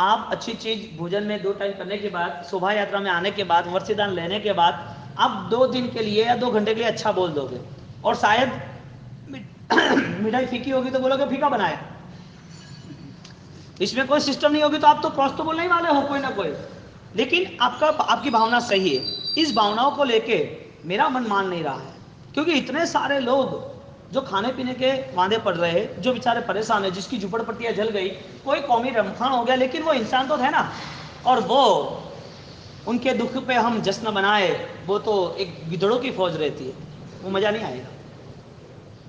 आप अच्छी चीज भोजन में 2 टाइम करने के बाद, शोभा यात्रा में आने के बाद, वर्षीदान लेने के बाद, आप 2 दिन के लिए या 2 घंटे के लिए अच्छा बोल दोगे, और शायद मिठाई फीकी होगी तो बोलोगे फीका बनाया। इसमें कोई सिस्टम नहीं होगी तो आप तो क्रॉस तो बोलने ही वाले हो कोई ना कोई। लेकिन आपकी भावना सही है। इस भावनाओं को लेके मेरा मन मान नहीं रहा है, क्योंकि इतने सारे लोग जो खाने पीने के वादे पड़ रहे हैं, जो बेचारे परेशान है, जिसकी झुपड़पट्टियां जल गई, कोई कौमी रमखान हो गया, लेकिन वो इंसान तो थे ना, और वो उनके दुख पे हम जश्न बनाए, वो तो एक गिदड़ों की फौज रहती है, वो मजा नहीं आएगा।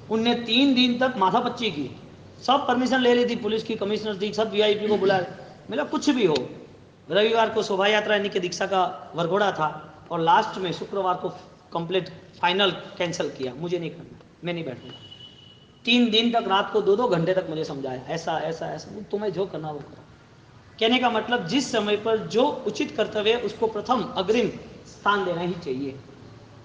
उनने 3 दिन तक माथापच्ची की, सब परमिशन ले ली थी, पुलिस की, कमिश्नर थी, सब वीआईपी को बुलाए। मेरा कुछ भी हो, रविवार को शोभा यात्रा यानी कि दीक्षा का वरघोड़ा था, और लास्ट में शुक्रवार को कंप्लीट फाइनल कैंसिल किया, मुझे नहीं करना, मैं नहीं बैठूंगा। 3 दिन तक रात को 2-2 घंटे तक मुझे समझाया, ऐसा ऐसा ऐसा, तुम्हें जो करना वो करो। कहने का मतलब जिस समय पर जो उचित कर्तव्य है उसको प्रथम अग्रिम स्थान देना ही चाहिए।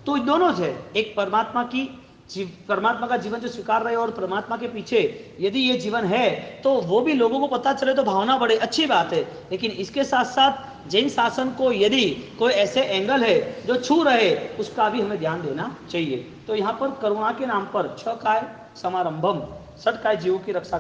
तो दोनों थे, एक परमात्मा का जीवन जो स्वीकार रहे और परमात्मा के पीछे यदि ये जीवन है तो वो भी लोगों को पता चले तो भावना बड़े अच्छी बात है। लेकिन इसके साथ साथ जैन शासन को यदि कोई ऐसे एंगल है जो छू रहे, उसका भी हमें ध्यान देना चाहिए। तो यहाँ पर करुणा के नाम पर 6 काय समारंभम, 6 काय जीवों की रक्षा